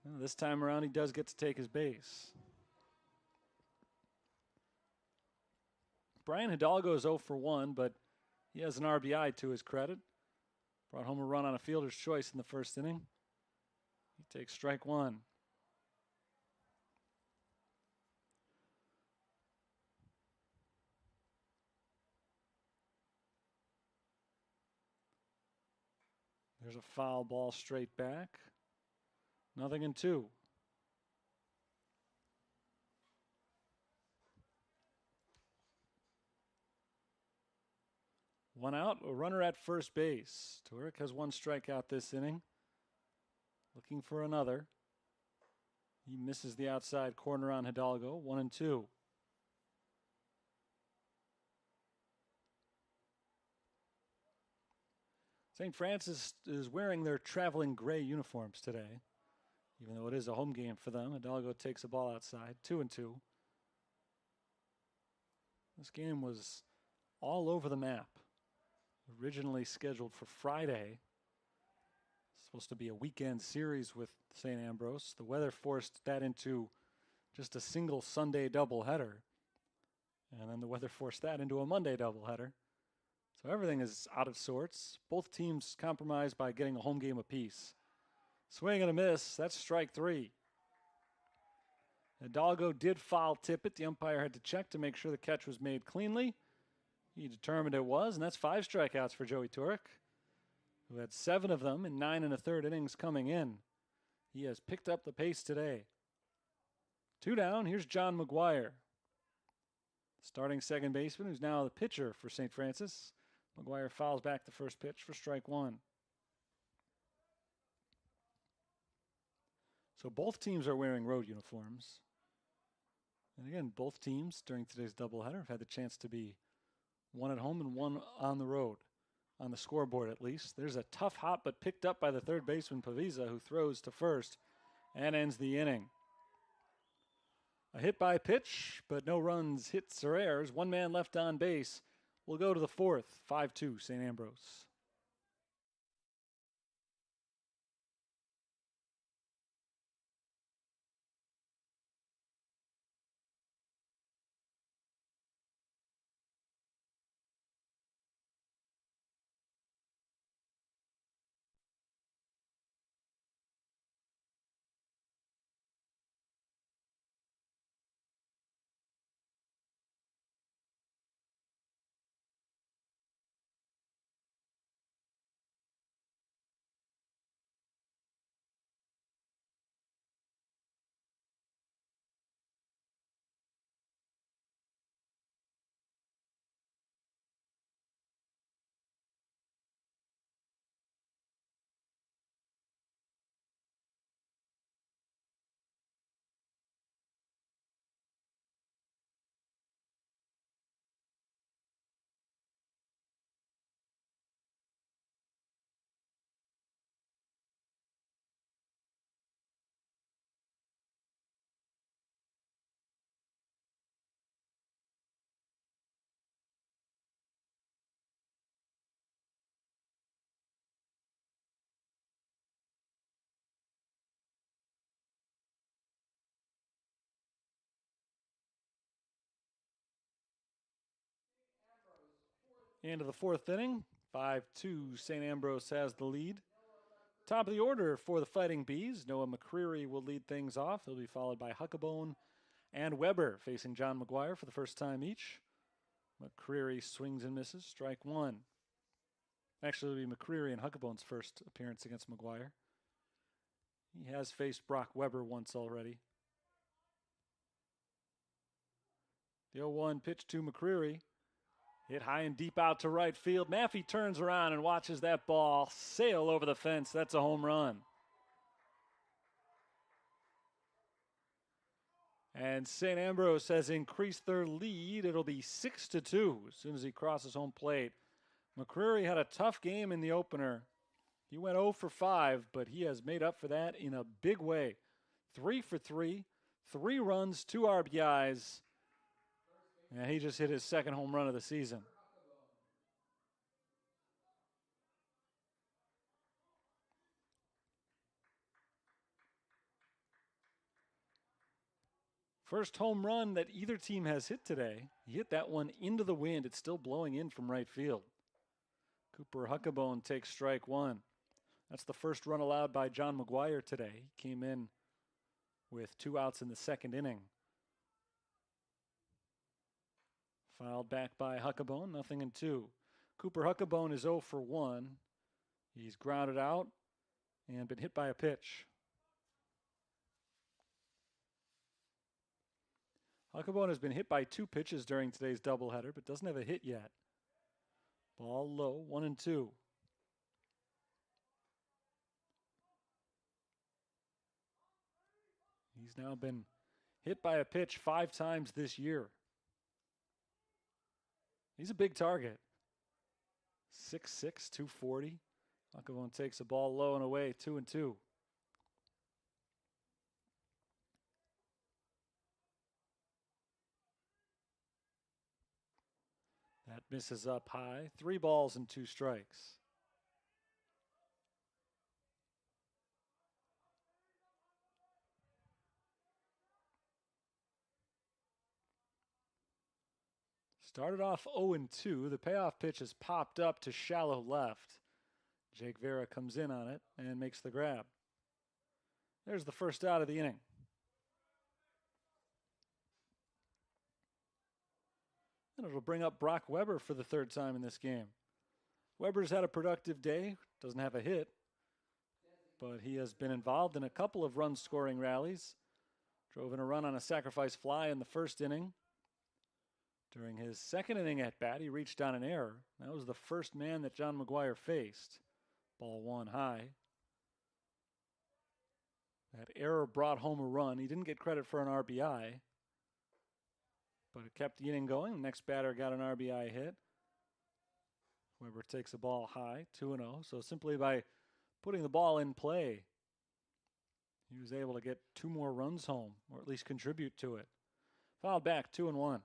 Well, this time around, he does get to take his base. Brian Hidalgo is 0 for 1, but he has an RBI to his credit. Brought home a run on a fielder's choice in the first inning. He takes strike 1. There's a foul ball straight back. 0-2. One out, a runner at first base. Turek has 1 strikeout this inning. Looking for another. He misses the outside corner on Hidalgo. 1-2. St. Francis is wearing their traveling gray uniforms today, even though it is a home game for them. Hidalgo takes a ball outside, 2-2. This game was all over the map. Originally scheduled for Friday. Supposed to be a weekend series with St. Ambrose. The weather forced that into just a single Sunday doubleheader. And then the weather forced that into a Monday doubleheader. So everything is out of sorts. Both teams compromised by getting a home game apiece. Swing and a miss. That's strike 3. Hidalgo did foul tip it. The umpire had to check to make sure the catch was made cleanly. He determined it was, and that's 5 strikeouts for Joey Turek, who had 7 of them in 9 1/3 innings coming in. He has picked up the pace today. 2 down. Here's John McGuire, starting second baseman, who's now the pitcher for St. Francis. McGuire fouls back the first pitch for strike 1. So both teams are wearing road uniforms. And again, both teams during today's doubleheader have had the chance to be One at home and one on the road. On the scoreboard, at least. There's a tough hop, but picked up by the third baseman, Pavisa, who throws to first and ends the inning. A hit by pitch, but no runs, hits, or errors. One man left on base. We'll go to the fourth, 5-2, St. Ambrose. Into the fourth inning, 5-2, St. Ambrose has the lead. Top of the order for the Fighting Bees. Noah McCreary will lead things off. He'll be followed by Huckabone and Weber facing John McGuire for the first time each. McCreary swings and misses, strike one. Actually, it'll be McCreary and Huckabone's first appearance against McGuire. He has faced Brock Weber once already. The 0-1 pitch to McCreary. Hit high and deep out to right field. Maffey turns around and watches that ball sail over the fence. That's a home run. And St. Ambrose has increased their lead. It'll be 6-2 as soon as he crosses home plate. McCreary had a tough game in the opener. He went 0 for 5, but he has made up for that in a big way. 3 for 3, 3 runs, 2 RBIs. And he just hit his second home run of the season. First home run that either team has hit today. He hit that one into the wind. It's still blowing in from right field. Cooper Huckabone takes strike one. That's the first run allowed by John McGuire today. He came in with 2 outs in the second inning. Fouled back by Huckabone, 0-2. Cooper Huckabone is 0 for 1. He's grounded out and been hit by a pitch. Huckabone has been hit by 2 pitches during today's doubleheader, but doesn't have a hit yet. Ball low, 1-2. He's now been hit by a pitch 5 times this year. He's a big target. 6'6", 240. Huckabone takes a ball low and away, 2-2. That misses up high. 3 balls and 2 strikes. Started off 0-2. The payoff pitch has popped up to shallow left. Jake Vera comes in on it and makes the grab. There's the first out of the inning. And it'll bring up Brock Weber for the 3rd time in this game. Weber's had a productive day, doesn't have a hit, but he has been involved in a couple of run-scoring rallies. Drove in a run on a sacrifice fly in the 1st inning. During his 2nd inning at bat, he reached on an error. That was the first man that John McGuire faced. Ball 1 high. That error brought home a run. He didn't get credit for an RBI, but it kept the inning going. The next batter got an RBI hit. Weber takes a ball high, 2-0. So simply by putting the ball in play, he was able to get 2 more runs home, or at least contribute to it. Fouled back, 2-1.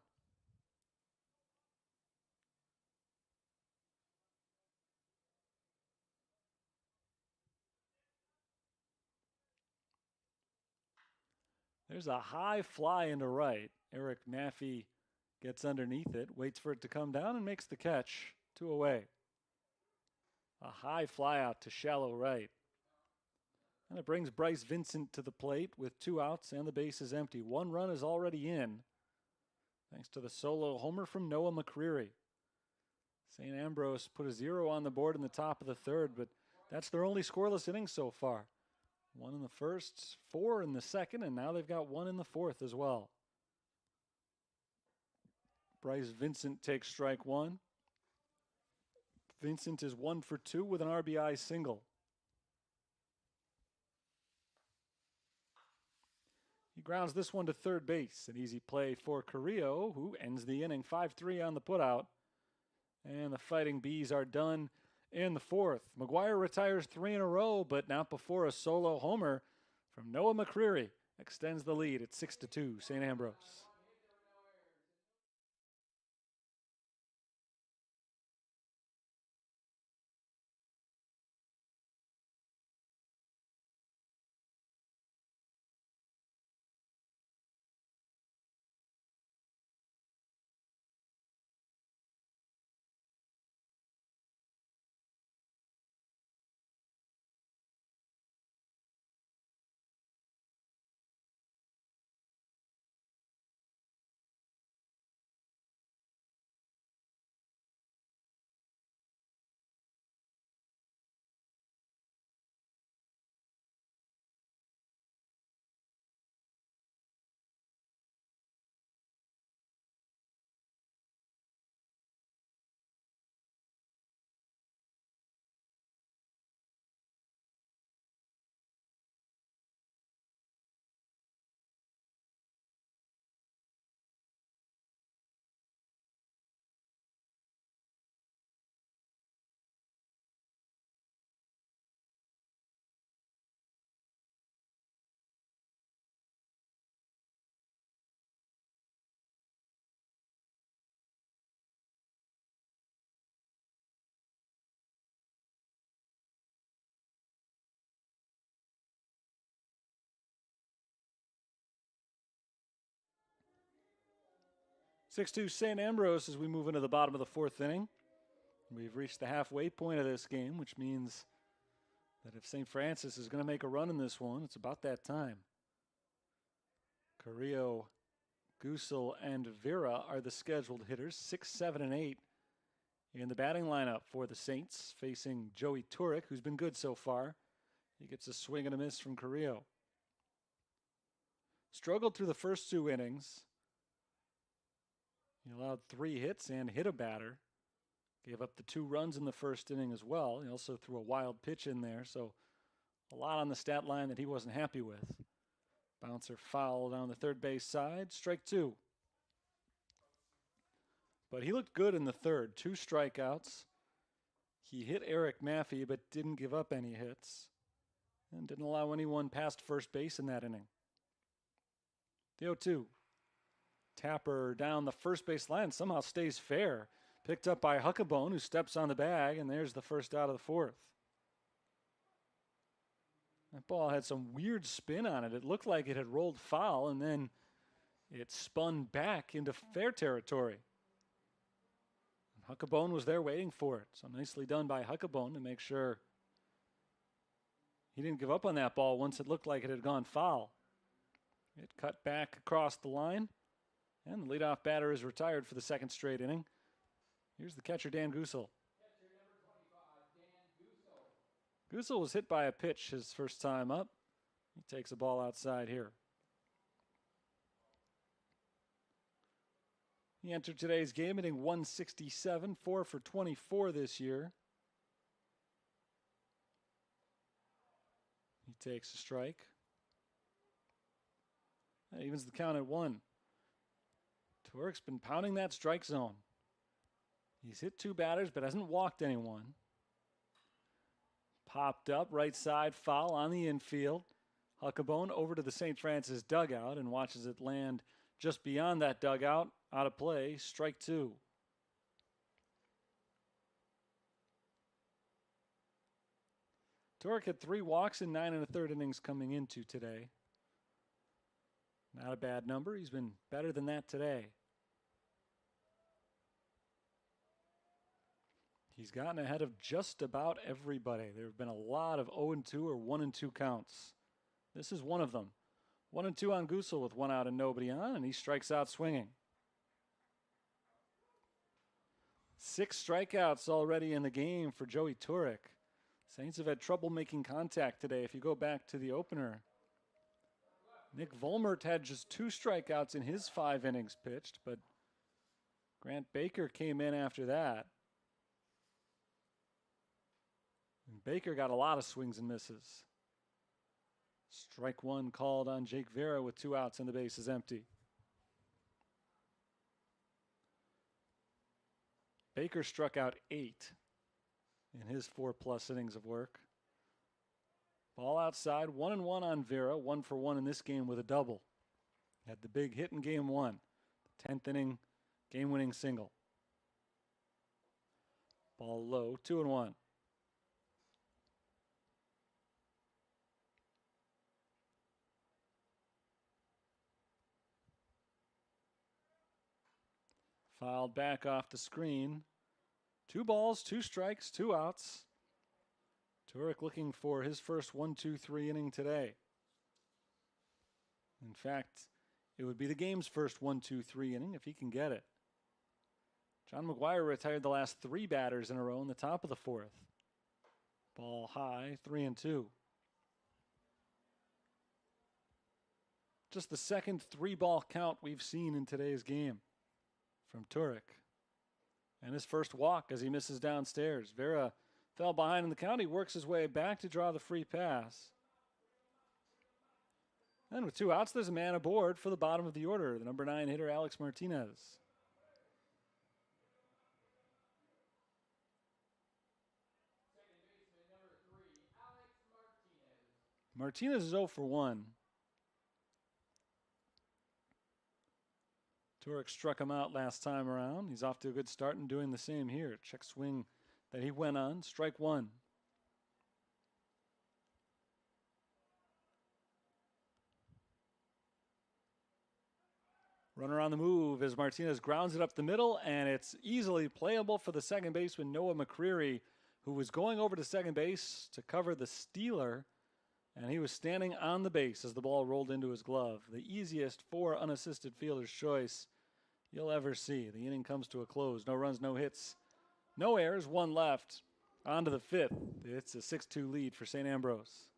There's a high fly into right. Eric Maffey gets underneath it, waits for it to come down, and makes the catch. 2 away. A high fly out to shallow right. And it brings Bryce Vincent to the plate with 2 outs and the base is empty. 1 run is already in, thanks to the solo homer from Noah McCreary. St. Ambrose put a 0 on the board in the top of the 3rd, but that's their only scoreless inning so far. 1 in the 1st, 4 in the 2nd, and now they've got 1 in the 4th as well. Bryce Vincent takes strike 1. Vincent is 1 for 2 with an RBI single. He grounds this one to third base. An easy play for Carrillo, who ends the inning 5-3 on the putout. And the Fighting Bees are done in the 4th. McGuire retires 3 in a row, but not before a solo homer from Noah McCreary extends the lead at 6-2, St. Ambrose. Six-2 St. Ambrose as we move into the bottom of the 4th inning. We've reached the halfway point of this game, which means that if St. Francis is going to make a run in this one, it's about that time. Carrillo, Gusel, and Vera are the scheduled hitters, 6, 7, and 8 in the batting lineup for the Saints, facing Joey Turek, who's been good so far. He gets a swing and a miss from Carrillo. Struggled through the first 2 innings. He allowed 3 hits and hit a batter. Gave up the 2 runs in the first inning as well. He also threw a wild pitch in there, so a lot on the stat line that he wasn't happy with. Bouncer foul down the third base side, strike 2. But he looked good in the 3rd, 2 strikeouts. He hit Eric Maffey but didn't give up any hits and didn't allow anyone past first base in that inning. The 0-2. Tapper down the first base line somehow stays fair. Picked up by Huckabone, who steps on the bag, and there's the first out of the 4th. That ball had some weird spin on it. It looked like it had rolled foul, and then it spun back into fair territory. And Huckabone was there waiting for it. So nicely done by Huckabone to make sure he didn't give up on that ball once it looked like it had gone foul. It cut back across the line. And the leadoff batter is retired for the 2nd straight inning. Here's the catcher, Dan Gusel. Catcher number 25, Dan Gusel. Gusel was hit by a pitch his first time up. He takes a ball outside here. He entered today's game hitting 167, 4 for 24 this year. He takes a strike. That evens the count at 1. Turek's been pounding that strike zone. He's hit 2 batters, but hasn't walked anyone. Popped up, right side, foul on the infield. Huckabone over to the St. Francis dugout and watches it land just beyond that dugout. Out of play, strike 2. Turek had 3 walks in 9 1/3 innings coming into today. Not a bad number. He's been better than that today. He's gotten ahead of just about everybody. There have been a lot of 0-2 or 1-2 counts. This is one of them. 1-2 on Gusel with 1 out and nobody on, and he strikes out swinging. 6 strikeouts already in the game for Joey Turek. Saints have had trouble making contact today. If you go back to the opener, Nick Vollmert had just 2 strikeouts in his 5 innings pitched, but Grant Baker came in after that. And Baker got a lot of swings and misses. Strike 1 called on Jake Vera with 2 outs and the base is empty. Baker struck out 8 in his 4+ innings of work. Ball outside, 1-1 on Vera, 1 for 1 in this game with a double. Had the big hit in game 1, the 10th inning game-winning single. Ball low, 2-1. Fouled back off the screen. 2 balls, 2 strikes, 2 outs. Turek looking for his first 1-2-3 inning today. In fact, it would be the game's first 1-2-3 inning if he can get it. John McGuire retired the last 3 batters in a row in the top of the 4th. Ball high, 3-2. Just the second 3-ball count we've seen in today's game from Turek. And his first walk as he misses downstairs. Vera fell behind in the count. He works his way back to draw the free pass. And with 2 outs, there's a man aboard for the bottom of the order, the number 9 hitter, Alex Martinez. Second baseman, number 3, Alex Martinez. Martinez is 0 for 1. Turek struck him out last time around. He's off to a good start and doing the same here. Check swing that he went on. Strike 1. Runner on the move as Martinez grounds it up the middle, and it's easily playable for the second baseman, Noah McCreary, who was going over to second base to cover the stealer, and he was standing on the base as the ball rolled into his glove. The easiest 4 unassisted fielder's choice you'll ever see. The inning comes to a close. No runs, no hits, no errors, 1 left. On to the 5th. It's a 6-2 lead for St. Ambrose.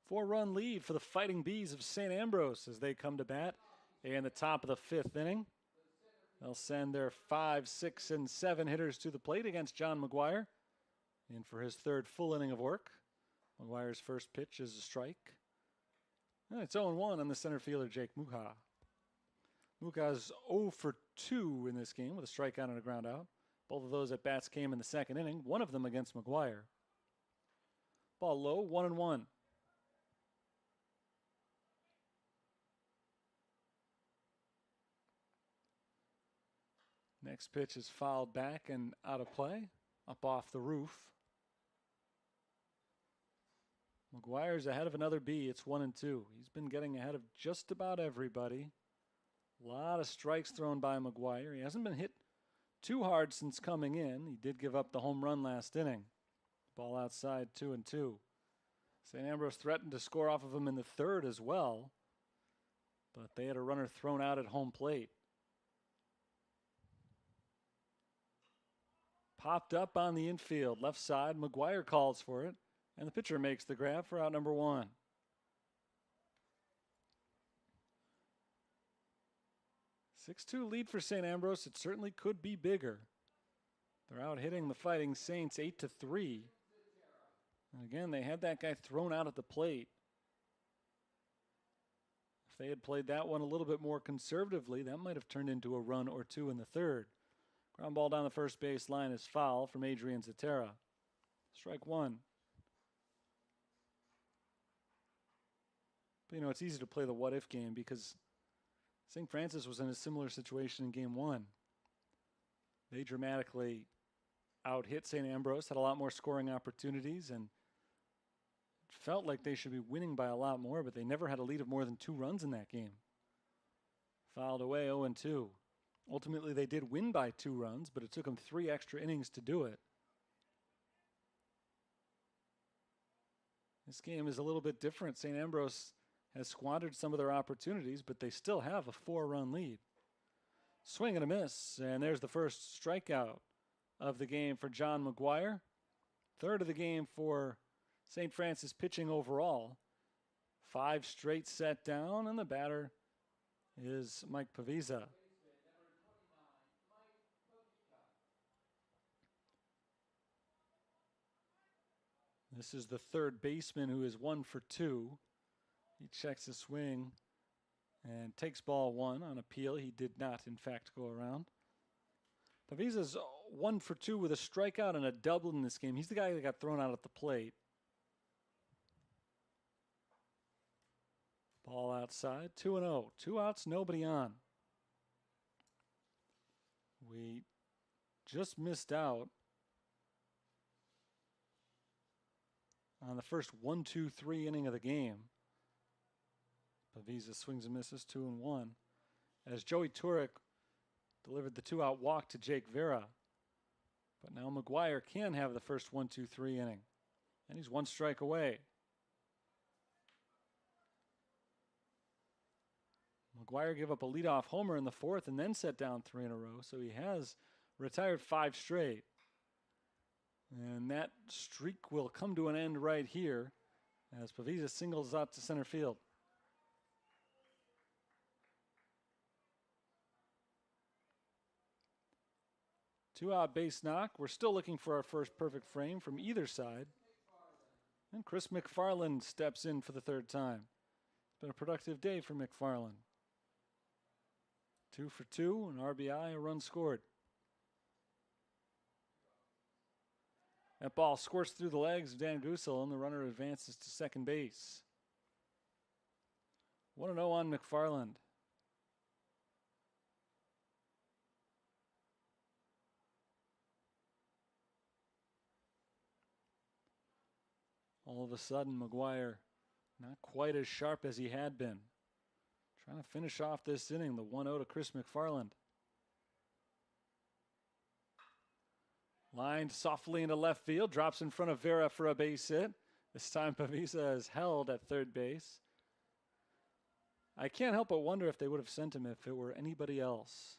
Four-run lead for the Fighting Bees of St. Ambrose as they come to bat in the top of the 5th inning. They'll send their 5, 6, and 7 hitters to the plate against John McGuire in for his 3rd full inning of work. McGuire's first pitch is a strike. And it's 0-1 on the center fielder, Jake Muha. Muha's 0 for 2 in this game with a strikeout and a ground out. Both of those at-bats came in the 2nd inning, one of them against McGuire. Ball low, 1-1. Next pitch is fouled back and out of play. up off the roof. McGuire's ahead of another B. It's 1-2. He's been getting ahead of just about everybody. A lot of strikes thrown by McGuire. He hasn't been hit too hard since coming in. He did give up the home run last inning. Ball outside, 2-2. St. Ambrose threatened to score off of him in the third as well, but they had a runner thrown out at home plate. Popped up on the infield, left side. McGuire calls for it, and the pitcher makes the grab for out number 1. (6-2) lead for St. Ambrose. It certainly could be bigger. They're out hitting the Fighting Saints 8-3. And again, they had that guy thrown out at the plate. If they had played that one a little bit more conservatively, that might have turned into a run or two in the third. Ground ball down the first base line is foul from Adrian Zatera. Strike 1. But, it's easy to play the what-if game because St. Francis was in a similar situation in Game 1. They dramatically out-hit St. Ambrose, had a lot more scoring opportunities, and felt like they should be winning by a lot more, but they never had a lead of more than 2 runs in that game. Fouled away 0-2. Ultimately, they did win by 2 runs, but it took them 3 extra innings to do it. This game is a little bit different. St. Ambrose has squandered some of their opportunities, but they still have a 4-run lead. Swing and a miss, and there's the first strikeout of the game for John McGuire. Third of the game for St. Francis pitching overall. 5 straight set down, and the batter is Mike Pavisa. This is the third baseman who is 1 for 2. He checks his swing and takes ball 1 on appeal. He did not, in fact, go around. Pavisa's 1 for 2 with a strikeout and a double in this game. He's the guy that got thrown out at the plate. Ball outside, 2-0. 2 outs, nobody on. We just missed out on the first 1-2-3 inning of the game. Pavisa swings and misses, 2-1. As Joey Turek delivered the 2-out walk to Jake Vera. But now McGuire can have the first 1-2-3 inning. And he's 1 strike away. McGuire gave up a leadoff homer in the 4th and then set down 3 in a row. So he has retired 5 straight. And that streak will come to an end right here as Pavisa singles out to center field. Two-out base knock. We're still looking for our first perfect frame from either side. And Chris McFarland steps in for the 3rd time. It's been a productive day for McFarland. 2 for 2, an RBI, a run scored. That ball squirts through the legs of Dan Gusel, and the runner advances to second base. 1-0 on McFarland. All of a sudden, McGuire not quite as sharp as he had been. Trying to finish off this inning, the 1-0 to Chris McFarland. Lined softly into left field, drops in front of Vera for a base hit. This time Pavisa is held at third base. I can't help but wonder if they would have sent him if it were anybody else.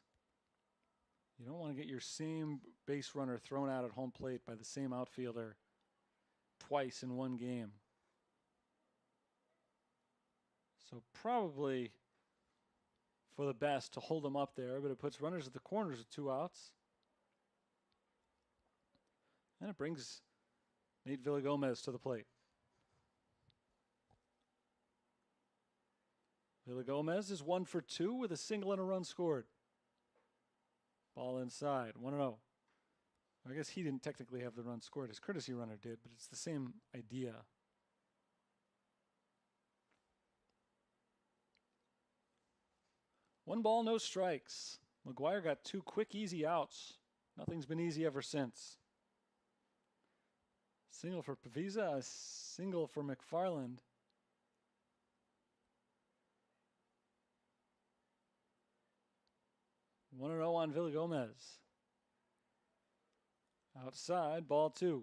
You don't want to get your same base runner thrown out at home plate by the same outfielder twice in one game. So probably for the best to hold him up there, but it puts runners at the corners with 2 outs. And it brings Nate Villagomez to the plate. Villagomez is 1 for 2 with a single and a run scored. Ball inside, 1-0. I guess he didn't technically have the run scored. His courtesy runner did, but it's the same idea. One ball, no strikes. McGuire got 2 quick, easy outs. Nothing's been easy ever since. Single for Pavisa, a single for McFarland. One and 0 on Villagomez. Outside, ball 2.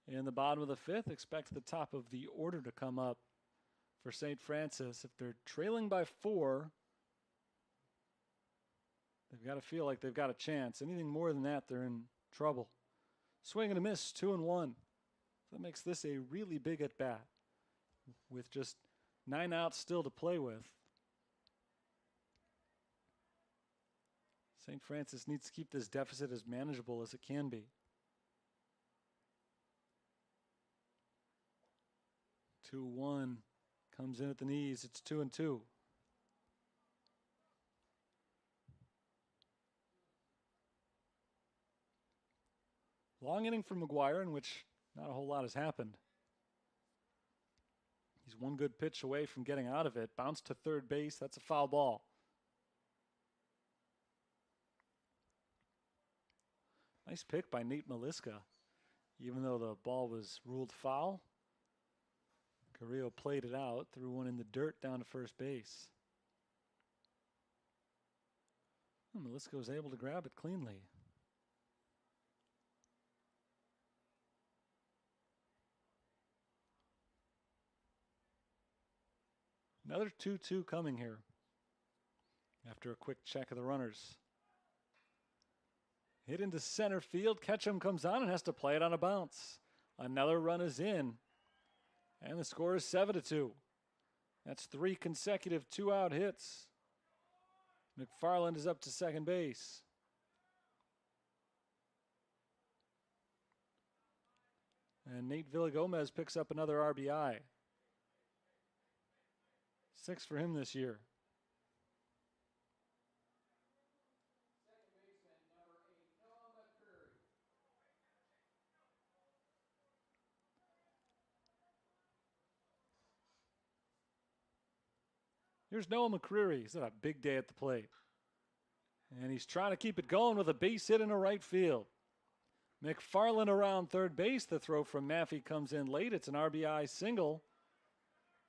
In the bottom of the fifth, expect the top of the order to come up for St. Francis. If they're trailing by 4, they've got to feel like they've got a chance. Anything more than that, they're in trouble. Swing and a miss, 2-1. That makes this a really big at bat with just 9 outs still to play with. St. Francis needs to keep this deficit as manageable as it can be. 2-1 comes in at the knees. It's 2-2. Long inning for McGuire, in which not a whole lot has happened. He's one good pitch away from getting out of it. Bounce to third base. That's a foul ball. Nice pick by Nate Maliska. Even though the ball was ruled foul, Carrillo played it out, threw one in the dirt down to first base. Maliska was able to grab it cleanly. Another 2-2 coming here after a quick check of the runners. Hit into center field. Ketchum comes on and has to play it on a bounce. Another run is in. And the score is 7-2. That's 3 consecutive 2-out hits. McFarland is up to second base. And Nate Villagomez picks up another RBI. 6 for him this year. Second baseman, number 8, Noah McCurry. Here's Noah McCreary. He's had a big day at the plate. And he's trying to keep it going with a base hit in a right field. McFarland around third base. The throw from Maffey comes in late. It's an RBI single.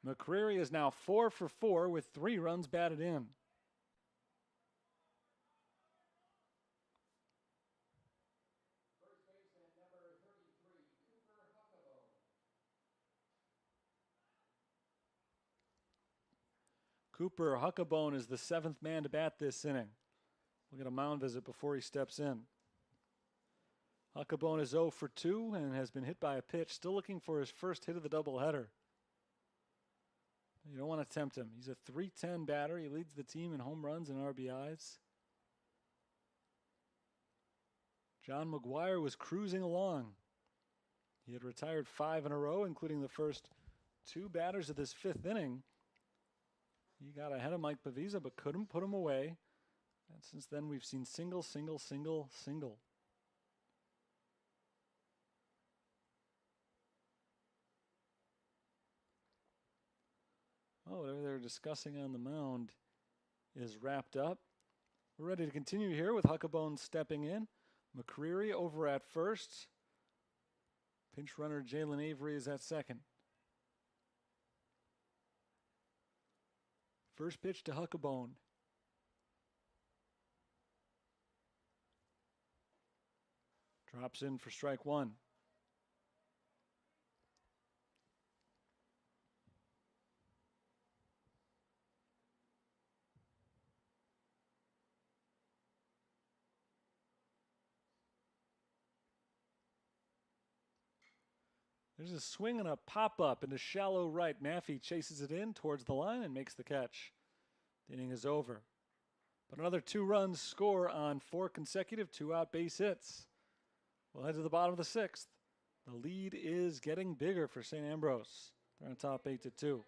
McCreary is now 4 for 4 with 3 runs batted in. First baseman, number 33, Cooper Huckabone. Cooper Huckabone is the 7th man to bat this inning. We'll get a mound visit before he steps in. Huckabone is 0 for 2 and has been hit by a pitch. Still looking for his first hit of the doubleheader. You don't want to tempt him. He's a .310 batter. He leads the team in home runs and RBIs. John McGuire was cruising along. He had retired 5 in a row, including the first 2 batters of this 5th inning. He got ahead of Mike Pavisa, but couldn't put him away. And since then, we've seen single, single, single, single. Oh, whatever they're discussing on the mound is wrapped up. We're ready to continue here with Huckabone stepping in. McCreary over at first. Pinch runner Jalen Avery is at second. First pitch to Huckabone. Drops in for strike 1. There's a swing and a pop-up into shallow right. Maffey chases it in towards the line and makes the catch. The inning is over. But another 2 runs score on 4 consecutive 2-out base hits. We'll head to the bottom of the 6th. The lead is getting bigger for St. Ambrose. They're on top 8-2.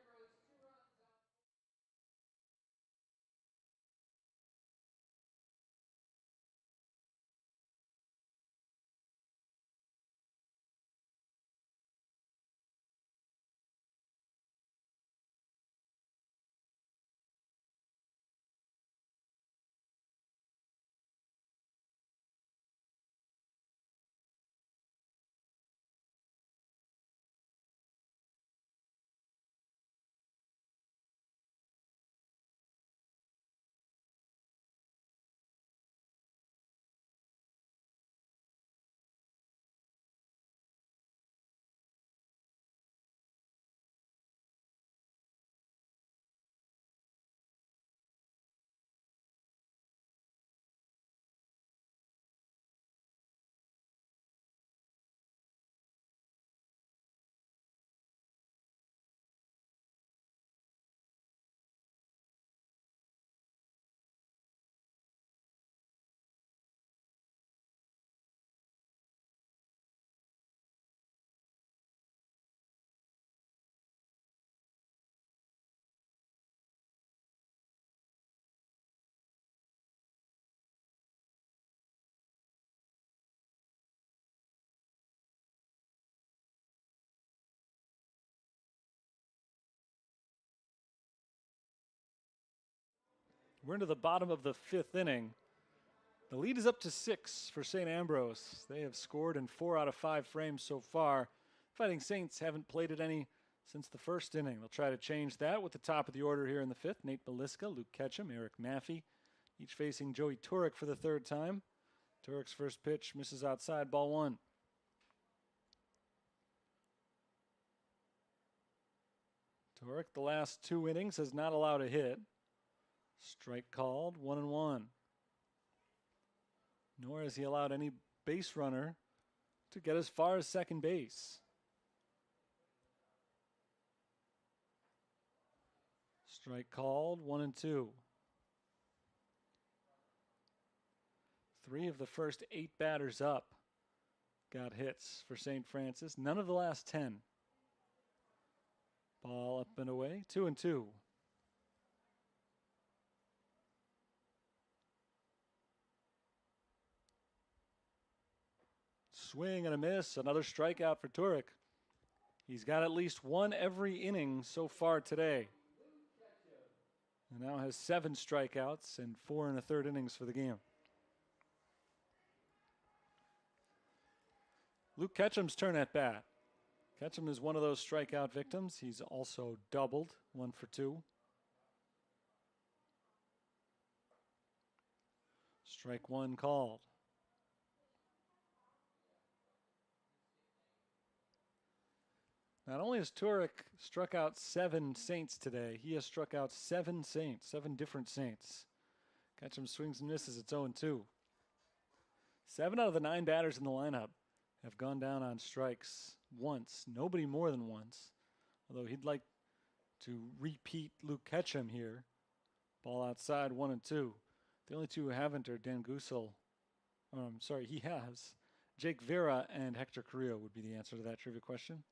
We're into the bottom of the 5th inning. The lead is up to 6 for St. Ambrose. They have scored in 4 out of 5 frames so far. Fighting Saints haven't played it any since the 1st inning. They'll try to change that with the top of the order here in the 5th. Nate Beliska, Luke Ketchum, Eric Maffey, each facing Joey Turek for the 3rd time. Turek's first pitch misses outside, ball 1. Turek, the last 2 innings, has not allowed a hit. Strike called, 1-1. Nor has he allowed any base runner to get as far as second base. Strike called, 1-2. 3 of the first 8 batters up got hits for St. Francis. None of the last 10. Ball up and away, 2-2. Swing and a miss, another strikeout for Turek. He's got at least 1 every inning so far today. And now has 7 strikeouts and 4 1/3 innings for the game. Luke Ketchum's turn at bat. Ketchum is one of those strikeout victims. He's also doubled, 1 for 2. Strike 1 called. Not only has Turek struck out 7 Saints today, he has struck out 7 Saints, 7 different Saints. Ketchum swings and misses, it's 0-2. 7 out of the 9 batters in the lineup have gone down on strikes once, nobody more than once. Although he'd like to repeat Luke Ketchum here. Ball outside, 1-2. The only 2 who haven't are Dan Gusel. He has. Jake Vera and Hector Carrillo would be the answer to that trivia question.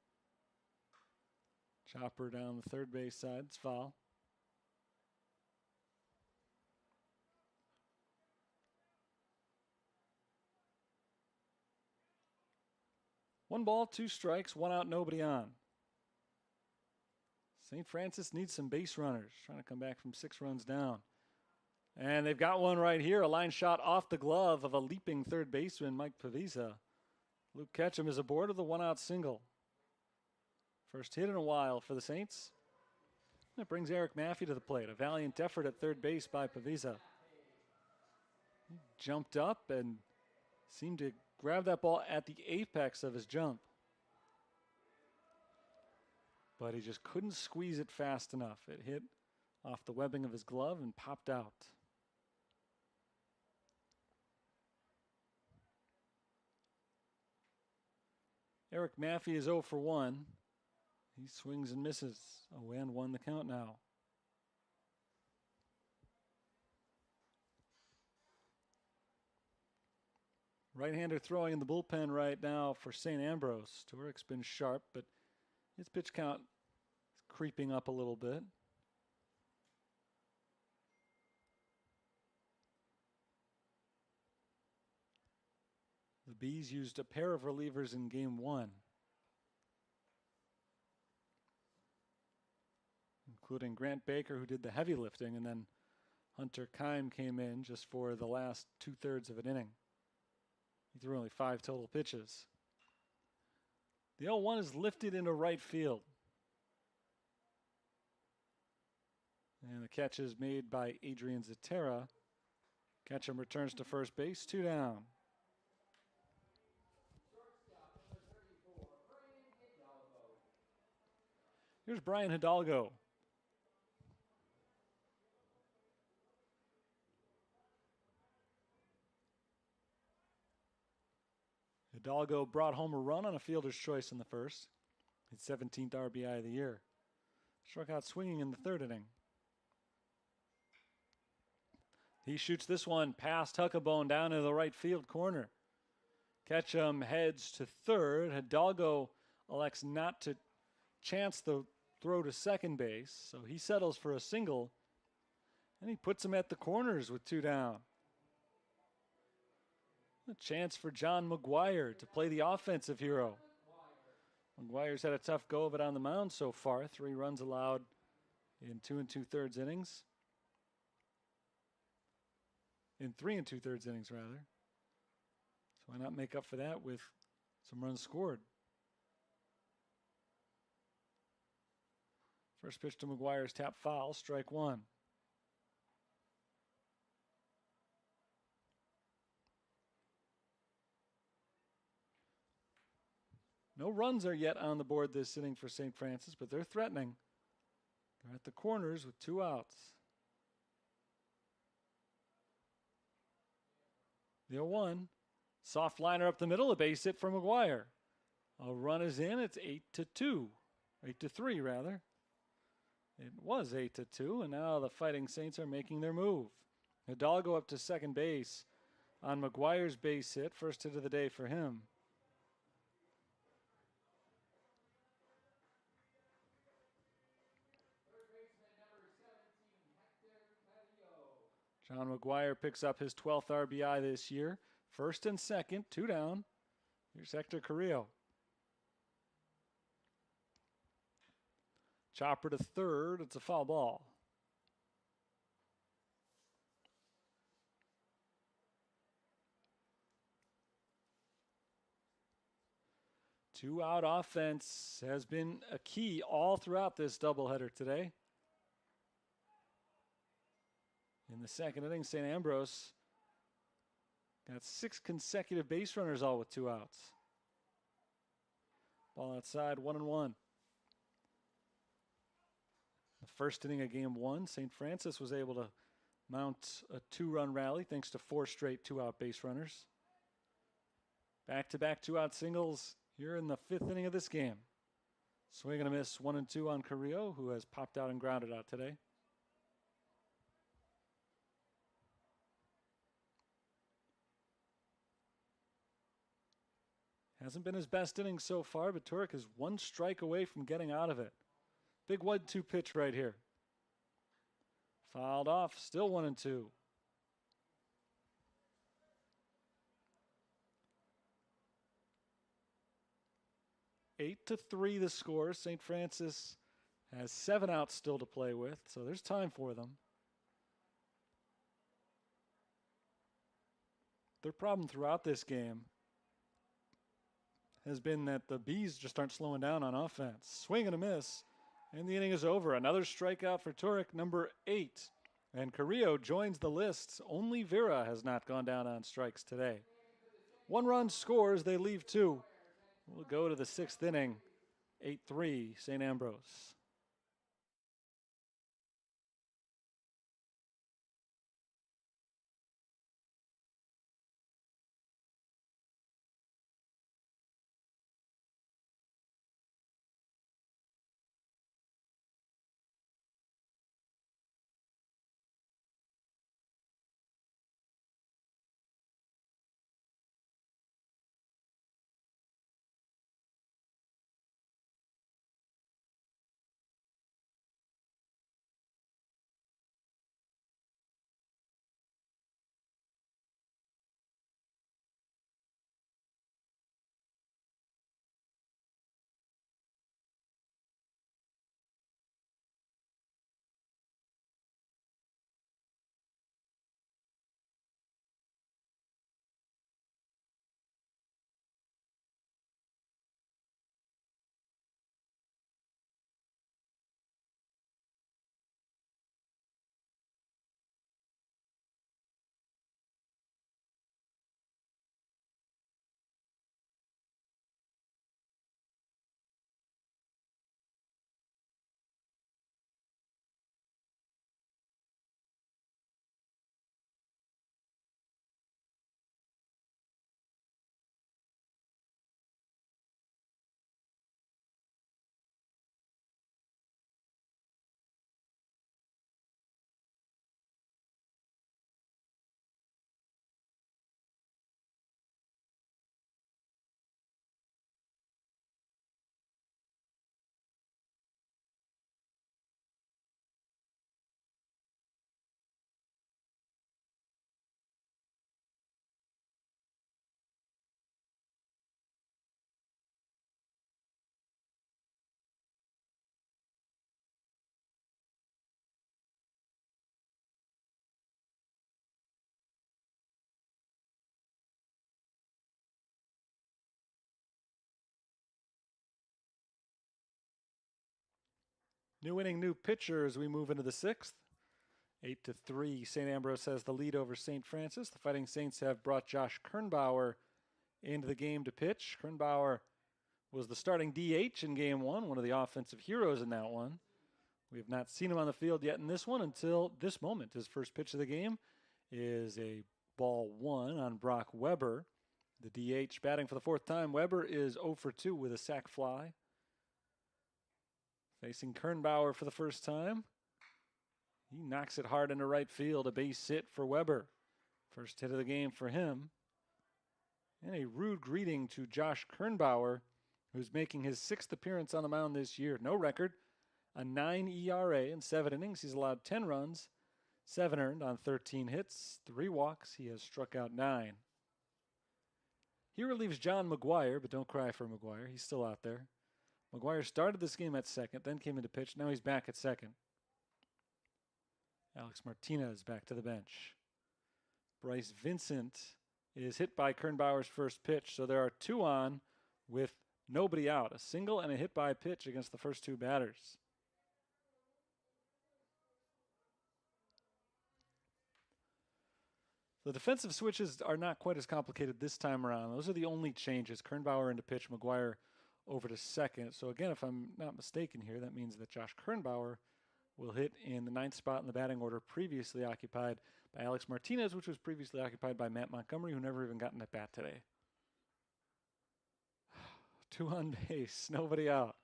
Chopper down the third base side. It's foul. One ball, 2 strikes, 1 out, nobody on. St. Francis needs some base runners, trying to come back from 6 runs down. And they've got one right here, a line shot off the glove of a leaping third baseman, Mike Pavisa. Luke Ketchum is aboard with a 1-out single. First hit in a while for the Saints. That brings Eric Maffey to the plate. A valiant effort at third base by Pavisa. He jumped up and seemed to grab that ball at the apex of his jump. But he just couldn't squeeze it fast enough. It hit off the webbing of his glove and popped out. Eric Maffey is 0 for 1. He swings and misses. 0-1 the count now. Right-hander throwing in the bullpen right now for St. Ambrose. Turek's been sharp, but his pitch count is creeping up a little bit. The Bees used a pair of relievers in game 1, including Grant Baker, who did the heavy lifting, and then Hunter Keim came in just for the last 2/3 of an inning. He threw only 5 total pitches. The 0-1 is lifted into right field. And the catch is made by Adrian Zatera. Ketchum returns to first base, 2 down. Here's Brian Hidalgo. Hidalgo brought home a run on a fielder's choice in the first. His 17th RBI of the year. Struck out swinging in the 3rd inning. He shoots this one past Huckabone down to the right field corner. Ketchum heads to 3rd. Hidalgo elects not to chance the throw to second base, so he settles for a single, and he puts him at the corners with 2 down. A chance for John McGuire to play the offensive hero. McGuire's had a tough go of it on the mound so far. 3 runs allowed in 2 2/3 innings. in 3 2/3 innings rather. So why not make up for that with some runs scored? First pitch to McGuire's tap foul, strike one. No runs are yet on the board this inning for St. Francis, but they're threatening. They're at the corners with 2 outs. The 0-1. Soft liner up the middle, a base hit for McGuire. A run is in. It's 8-2. 8-3, rather. It was 8-2, and now the Fighting Saints are making their move. Hidalgo up to second base on McGuire's base hit. First hit of the day for him. John McGuire picks up his 12th RBI this year. First and second, 2 down. Here's Hector Carrillo. Chopper to third. It's a foul ball. Two-out offense has been a key all throughout this doubleheader today. In the second inning, St. Ambrose got 6 consecutive base runners, all with 2 outs. Ball outside, 1-1. The first inning of game 1, St. Francis was able to mount a 2-run rally thanks to 4 straight 2-out base runners. Back-to-back 2-out singles here in the 5th inning of this game. Swing and a miss, 1-2 on Carrillo, who has popped out and grounded out today. Hasn't been his best inning so far, but Turek is 1 strike away from getting out of it. Big 1-2 pitch right here. Fouled off, still 1-2. Eight to 3 the score. St. Francis has 7 outs still to play with, so there's time for them. Their problem throughout this game has been that the Bees just aren't slowing down on offense. Swing and a miss, and the inning is over. Another strikeout for Turek, number 8. And Carrillo joins the list. Only Vera has not gone down on strikes today. 1 run scores, they leave 2. We'll go to the 6th inning, 8-3 St. Ambrose. New inning, new pitcher as we move into the sixth. 8-3, St. Ambrose has the lead over St. Francis. The Fighting Saints have brought Josh Kernbauer into the game to pitch. Kernbauer was the starting DH in game one of the offensive heroes in that one. We have not seen him on the field yet in this one until this moment. His first pitch of the game is a ball one on Brock Weber. The DH batting for the fourth time. Weber is 0 for 2 with a sac fly. Facing Kernbauer for the first time. He knocks it hard into right field, a base hit for Weber. First hit of the game for him. And a rude greeting to Josh Kernbauer, who's making his 6th appearance on the mound this year. No record, a 9 ERA in 7 innings. He's allowed 10 runs, 7 earned on 13 hits, 3 walks. He has struck out 9. He relieves John McGuire, but don't cry for McGuire. He's still out there. McGuire started this game at second, then came into pitch. Now he's back at second. Alex Martinez back to the bench. Bryce Vincent is hit by Kernbauer's first pitch, so there are 2 on with nobody out. A single and a hit by pitch against the first 2 batters. The defensive switches are not quite as complicated this time around. Those are the only changes. Kernbauer into pitch, McGuire over to second. So again, if I'm not mistaken here, that means that Josh Kernbauer will hit in the 9th spot in the batting order previously occupied by Alex Martinez, which was previously occupied by Matt Montgomery, who never even gotten at bat today. 2 on base, nobody out.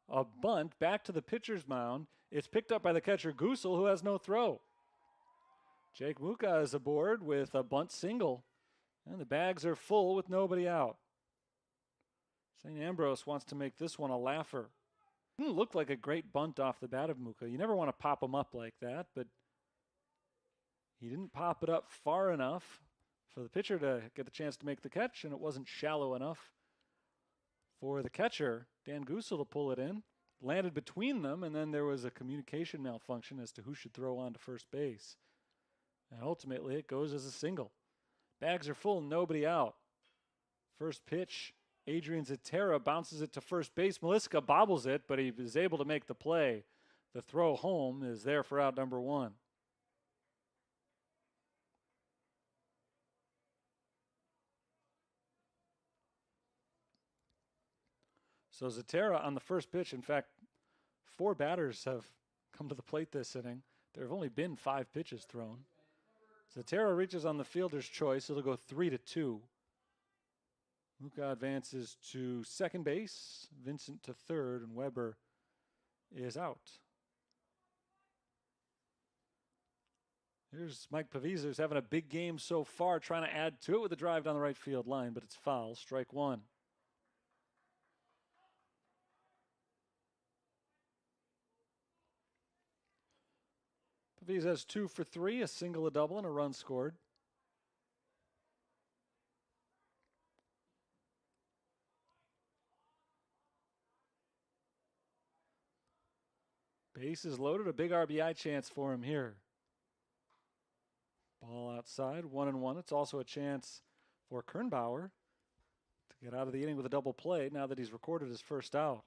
A bunt back to the pitcher's mound. It's picked up by the catcher Goosel, who has no throw. Jake Muka is aboard with a bunt single, and the bags are full with nobody out. St. Ambrose wants to make this one a laugher. Didn't look like a great bunt off the bat of Muka. You never want to pop him up like that, but he didn't pop it up far enough for the pitcher to get the chance to make the catch, and it wasn't shallow enough for the catcher, Dan Goosel, to pull it in. Landed between them, and then there was a communication malfunction as to who should throw on to first base. And ultimately, it goes as a single. Bags are full, nobody out. First pitch, Adrian Zatera bounces it to first base. Meliska bobbles it, but he is able to make the play. The throw home is there for out number 1. So Zatera on the first pitch, in fact, 4 batters have come to the plate this inning. There have only been 5 pitches thrown. Zatera reaches on the fielder's choice. It'll go 3-2. Muka advances to second base, Vincent to third, and Weber is out. Here's Mike Pavisa, who's having a big game so far, trying to add to it with a drive down the right field line, but it's foul. Strike 1. Pavisa has 2 for 3, a single, a double, and a run scored. Base is loaded, a big RBI chance for him here. Ball outside, 1-1. It's also a chance for Kernbauer to get out of the inning with a double play now that he's recorded his first out.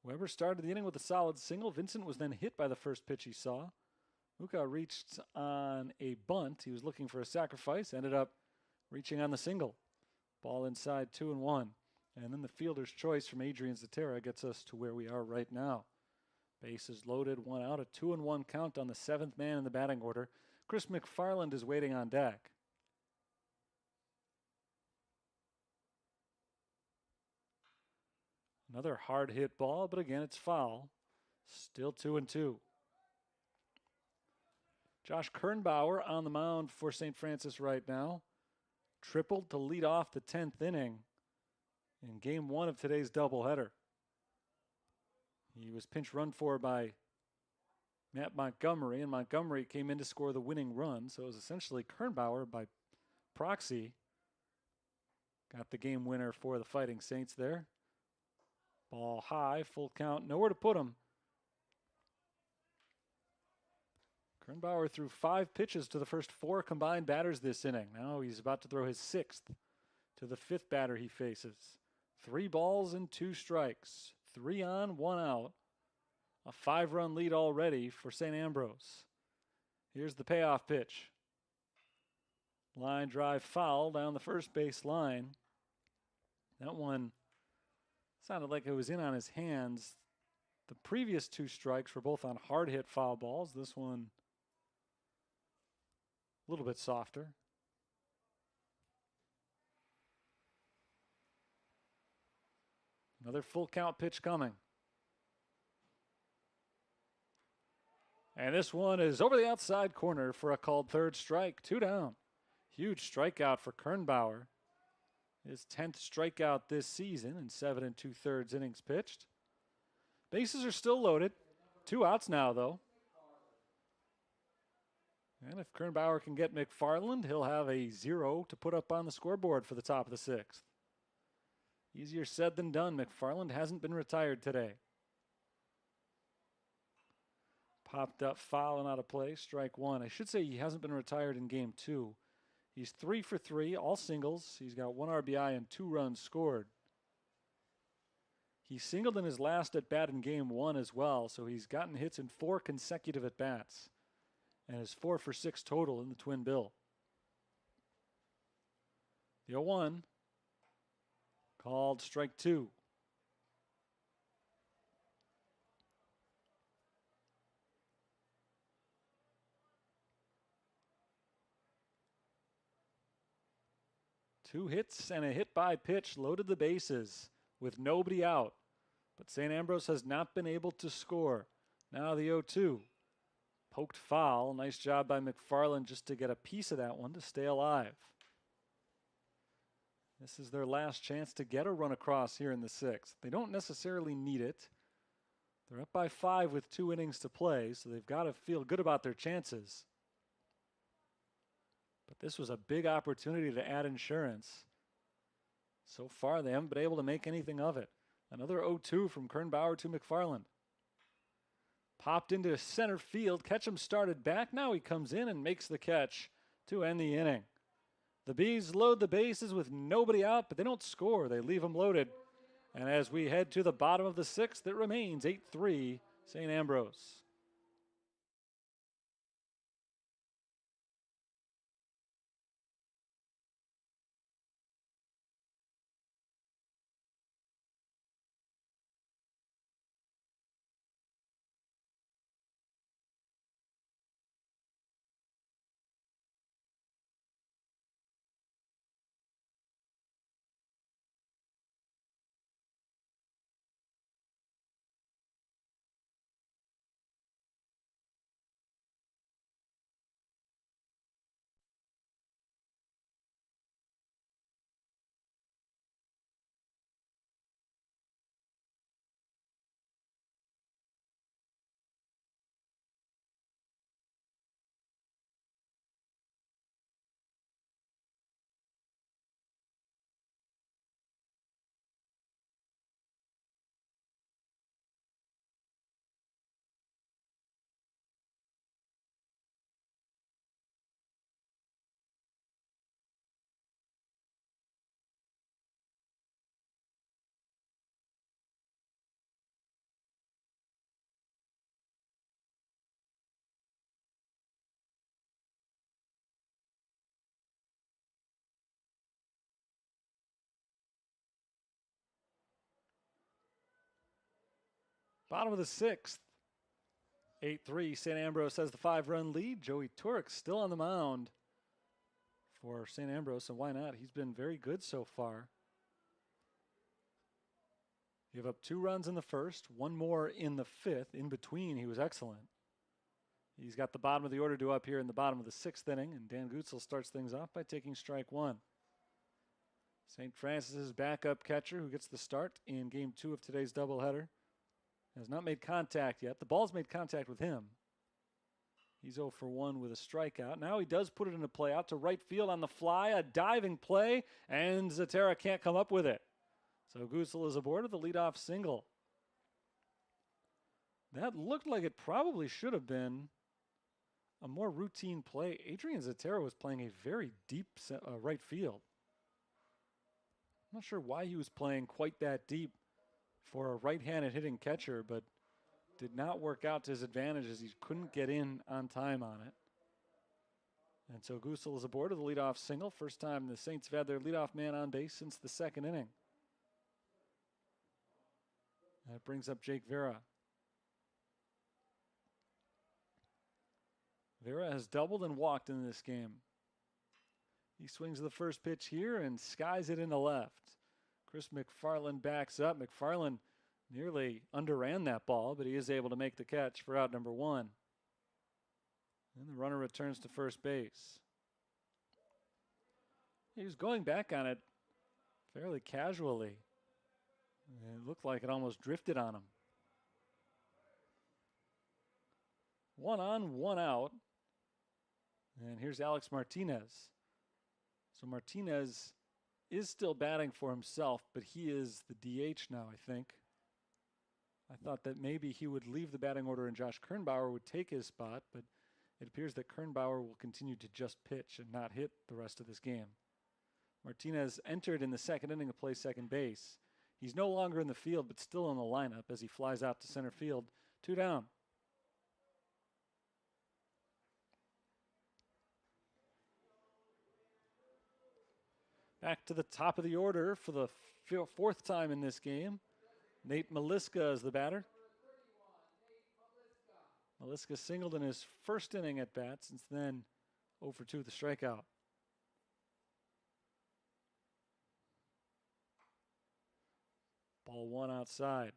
Weber started the inning with a solid single. Vincent was then hit by the first pitch he saw. Muka reached on a bunt. He was looking for a sacrifice, ended up reaching on the single. Ball inside, 2-1. And then the fielder's choice from Adrian Zatera gets us to where we are right now. Bases loaded, 1 out, a 2-1 count on the 7th man in the batting order. Chris McFarland is waiting on deck. Another hard hit ball, but again it's foul. Still 2-2. Josh Kernbauer on the mound for St. Francis right now. Tripled to lead off the 10th inning in game 1 of today's doubleheader. He was pinch run for by Matt Montgomery, and Montgomery came in to score the winning run, so it was essentially Kernbauer by proxy. Got the game winner for the Fighting Saints there. Ball high, full count, nowhere to put him. Kernbauer threw 5 pitches to the first 4 combined batters this inning. Now he's about to throw his 6th to the 5th batter he faces. 3 balls and 2 strikes. 3 on, 1 out. A 5-run lead already for St. Ambrose. Here's the payoff pitch. Line drive foul down the first base line. That one sounded like it was in on his hands. The previous 2 strikes were both on hard hit foul balls. This one a little bit softer. Another full count pitch coming. And this one is over the outside corner for a called third strike. 2 down. Huge strikeout for Kernbauer. His 10th strikeout this season in 7 2/3 innings pitched. Bases are still loaded. 2 outs now, though. And if Kernbauer can get McFarland, he'll have a 0 to put up on the scoreboard for the top of the 6th. Easier said than done. McFarland hasn't been retired today. Popped up, foul and out of play, strike 1. I should say he hasn't been retired in game 2. He's 3 for 3, all singles. He's got 1 RBI and 2 runs scored. He singled in his last at bat in game 1 as well, so he's gotten hits in 4 consecutive at bats and is 4 for 6 total in the twin bill. The 0-1 called strike 2. Two hits and a hit by pitch loaded the bases with nobody out. But St. Ambrose has not been able to score. Now the 0-2. Poked foul. Nice job by McFarland just to get a piece of that one to stay alive. This is their last chance to get a run across here in the 6th. They don't necessarily need it. They're up by 5 with 2 innings to play, so they've got to feel good about their chances. But this was a big opportunity to add insurance. So far, they haven't been able to make anything of it. Another 0-2 from Kernbauer to McFarland. Popped into center field. Ketchum started back. Now he comes in and makes the catch to end the inning. The Bees load the bases with nobody out, but they don't score. They leave them loaded. And as we head to the bottom of the 6th, it remains 8-3 St. Ambrose. Bottom of the 6th. 8-3. St. Ambrose has the 5-run lead. Joey Turek still on the mound for St. Ambrose, and why not? He's been very good so far. Give up 2 runs in the first, 1 more in the 5th. In between, he was excellent. He's got the bottom of the order due up here in the bottom of the 6th inning, and Dan Gutzel starts things off by taking strike 1. St. Francis's backup catcher, who gets the start in game 2 of today's doubleheader, has not made contact yet. The ball's made contact with him. He's 0 for 1 with a strikeout. Now he does put it into play out to right field on the fly. A diving play, and Zatara can't come up with it. So Gutzel is aboard with the leadoff single. That looked like it probably should have been a more routine play. Adrian Zatara was playing a very deep right field. I'm not sure why he was playing quite that deep for a right-handed hitting catcher, but did not work out to his advantage as he couldn't get in on time on it. And so Gusel is aboard with a leadoff single. First time the Saints have had their leadoff man on base since the second inning. That brings up Jake Vera. Vera has doubled and walked in this game. He swings the first pitch here and skies it into left. Chris McFarland backs up. McFarland nearly underran that ball, but he is able to make the catch for out number one. And the runner returns to first base. He was going back on it fairly casually. It looked like it almost drifted on him. 1 on, 1 out. And here's Alex Martinez. So Martinez is still batting for himself, but he is the DH now, I think. I thought that maybe he would leave the batting order and Josh Kernbauer would take his spot, but it appears that Kernbauer will continue to just pitch and not hit the rest of this game. Martinez entered in the second inning to play second base. He's no longer in the field, but still in the lineup as he flies out to center field. 2 down. Back to the top of the order for the fourth time in this game. Nate Maliska is the batter. Maliska singled in his first inning at bat, since then 0 for 2 with the strikeout. Ball 1 outside.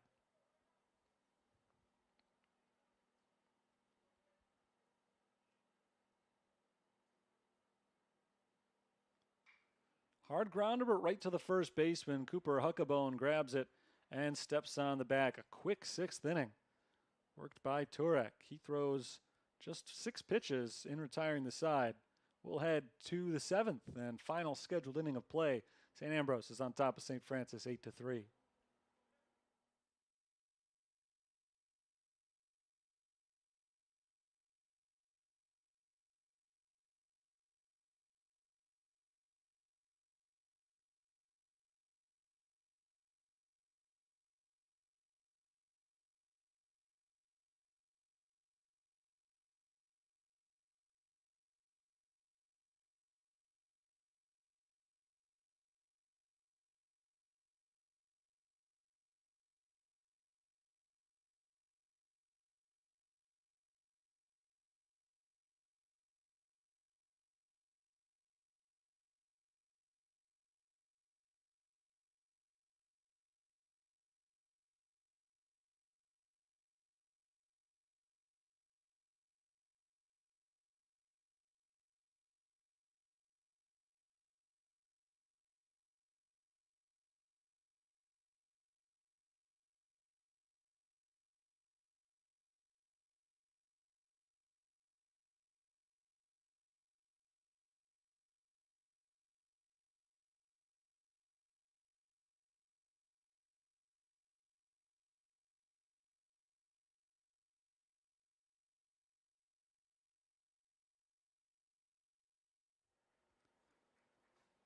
Hard grounder, but right to the first baseman. Cooper Huckabone grabs it and steps on the back. A quick 6th inning. Worked by Turek. He throws just 6 pitches in retiring the side. We'll head to the 7th and final scheduled inning of play. St. Ambrose is on top of St. Francis 8-3.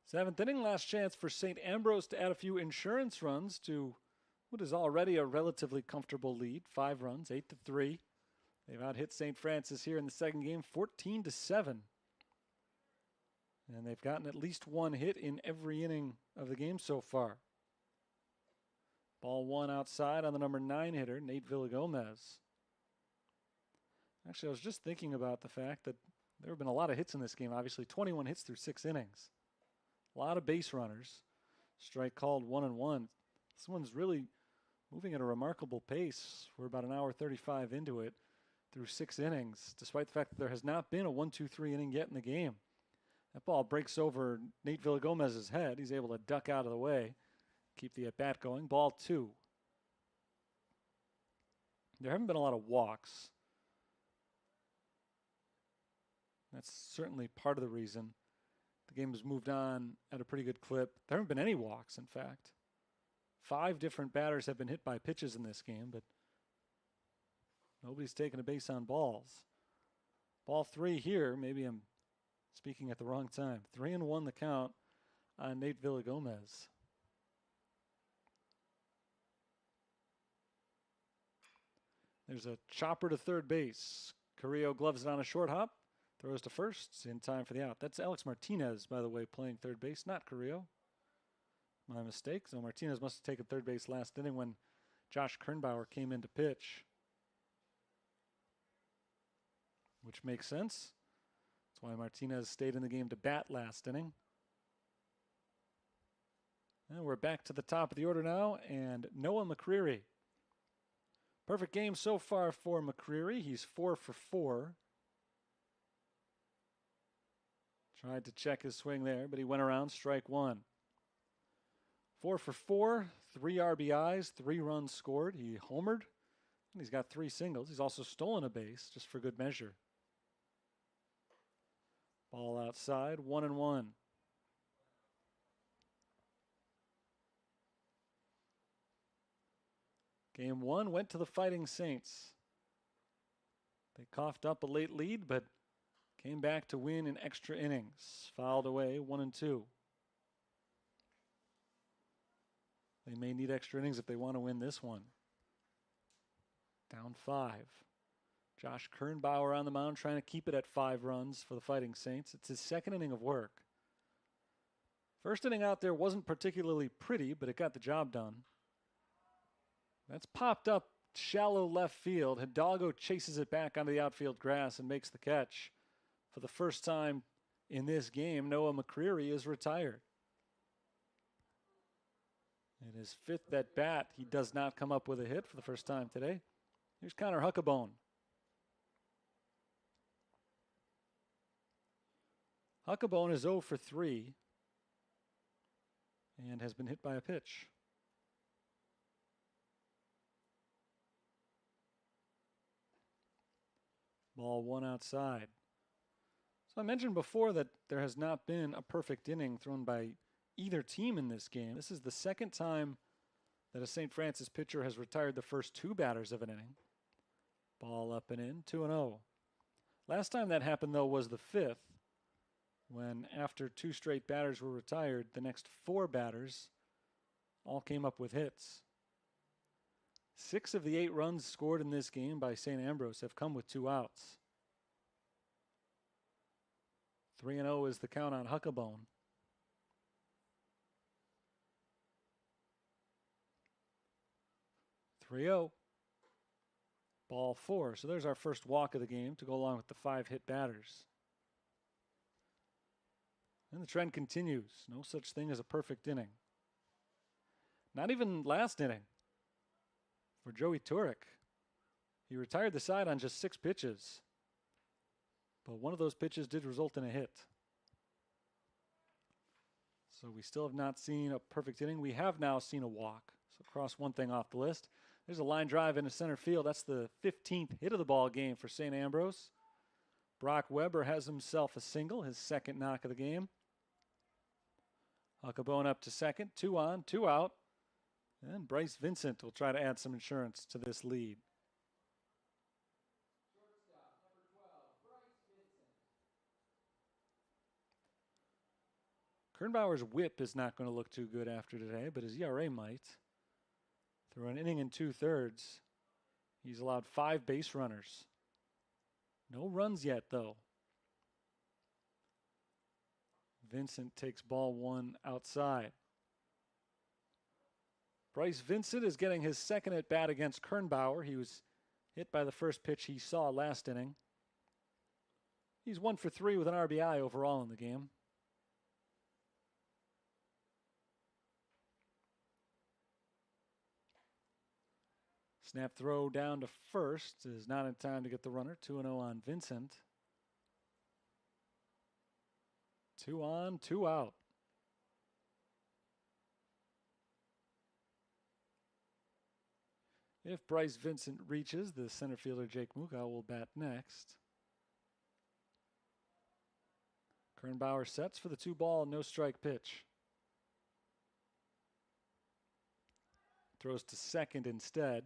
Seventh inning, last chance for St. Ambrose to add a few insurance runs to what is already a relatively comfortable lead. 5 runs, 8-3. They've out-hit St. Francis here in the second game, 14-7. And they've gotten at least 1 hit in every inning of the game so far. Ball 1 outside on the number 9 hitter, Nate Villagomez. Actually, I was just thinking about the fact that there have been a lot of hits in this game. Obviously, 21 hits through 6 innings. A lot of base runners. Strike called 1-1. This one's really moving at a remarkable pace. We're about 1 hour 35 into it through 6 innings, despite the fact that there has not been a 1-2-3 inning yet in the game. That ball breaks over Nate Villagomez's head. He's able to duck out of the way, keep the at-bat going. Ball 2. There haven't been a lot of walks. That's certainly part of the reason. The game has moved on at a pretty good clip. There haven't been any walks, in fact. 5 different batters have been hit by pitches in this game, but nobody's taken a base on balls. Ball 3 here. Maybe I'm speaking at the wrong time. 3-1 the count on Nate Villagomez. There's a chopper to third base. Carrillo gloves it on a short hop. Throws to first in time for the out. That's Alex Martinez, by the way, playing third base, not Carrillo. My mistake. So Martinez must have taken third base last inning when Josh Kernbauer came in to pitch, which makes sense. That's why Martinez stayed in the game to bat last inning. And we're back to the top of the order now, and Noah McCreary. Perfect game so far for McCreary. He's 4 for 4. Tried to check his swing there, but he went around, strike one. 4 for 4, 3 RBIs, 3 runs scored. He homered, and he's got 3 singles. He's also stolen a base, just for good measure. Ball outside, 1-1. Game 1 went to the Fighting Saints. They coughed up a late lead, but came back to win in extra innings. Fouled away, 1-2. They may need extra innings if they want to win this one. Down 5. Josh Kernbauer on the mound trying to keep it at 5 runs for the Fighting Saints. It's his second inning of work. First inning out there wasn't particularly pretty, but it got the job done. That's popped up shallow left field. Hidalgo chases it back onto the outfield grass and makes the catch. For the first time in this game, Noah McCreary is retired. In his 5th at bat, he does not come up with a hit for the first time today. Here's Connor Huckabone. Huckabone is 0 for 3 and has been hit by a pitch. Ball 1 outside. So I mentioned before that there has not been a perfect inning thrown by either team in this game. This is the second time that a St. Francis pitcher has retired the first 2 batters of an inning. Ball up and in, 2-0. Last time that happened, though, was the 5th, when after 2 straight batters were retired, the next 4 batters all came up with hits. 6 of the 8 runs scored in this game by St. Ambrose have come with 2 outs. 3-0 is the count on Huckabone. Ball 4. So there's our first walk of the game to go along with the 5 hit batters. And the trend continues. No such thing as a perfect inning. Not even last inning for Joey Turek. He retired the side on just 6 pitches. But one of those pitches did result in a hit. So we still have not seen a perfect inning. We have now seen a walk. So cross one thing off the list. There's a line drive into center field. That's the 15th hit of the ball game for St. Ambrose. Brock Weber has himself a single, his 2nd knock of the game. Huckabone up to second, 2 on, 2 out. And Bryce Vincent will try to add some insurance to this lead. Shortstop, number 12, Bryce Vincent. Kernbauer's whip is not going to look too good after today, but his ERA might. Through an inning and 2/3, he's allowed 5 base runners. No runs yet, though. Vincent takes ball 1 outside. Bryce Vincent is getting his 2nd at bat against Kernbauer. He was hit by the first pitch he saw last inning. He's 1 for 3 with an RBI overall in the game. Snap throw down to first is not in time to get the runner. 2-0 on Vincent. 2 on, 2 out. If Bryce Vincent reaches, the center fielder Jake Mukau will bat next. Kernbauer sets for the 2-ball, no strike pitch. Throws to second instead.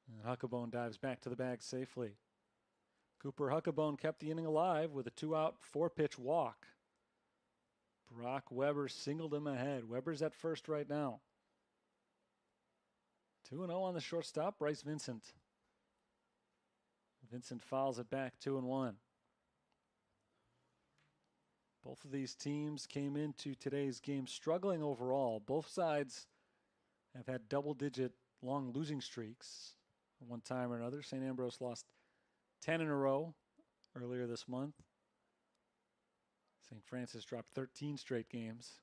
And Huckabone dives back to the bag safely. Cooper Huckabone kept the inning alive with a 2-out, 4-pitch walk. Brock Weber singled him ahead. Weber's at first right now. 2-0 on the shortstop, Bryce Vincent. Vincent fouls it back 2-1. Both of these teams came into today's game struggling overall. Both sides have had double-digit long losing streaks at one time or another. St. Ambrose lost 10 in a row earlier this month. St. Francis dropped 13 straight games.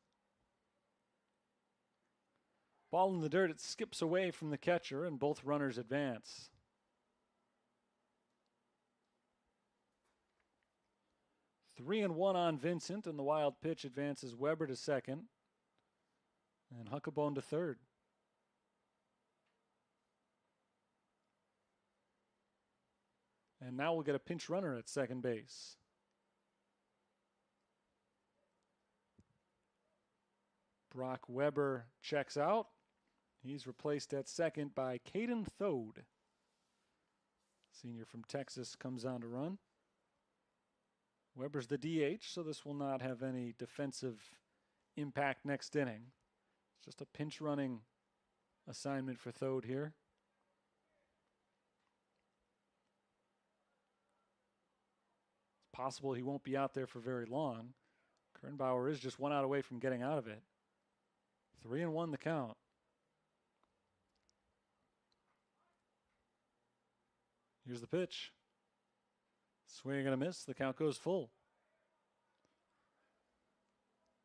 Ball in the dirt, it skips away from the catcher, and both runners advance. Three and one on Vincent, and the wild pitch advances Weber to second and Huckabone to third. And now we'll get a pinch runner at second base. Brock Weber checks out. He's replaced at second by Caden Thode. Senior from Texas comes on to run. Weber's the DH, so this will not have any defensive impact next inning. It's just a pinch running assignment for Thode here. It's possible he won't be out there for very long. Kernbauer is just one out away from getting out of it. 3-1 the count. Here's the pitch. Swing and a miss. The count goes full.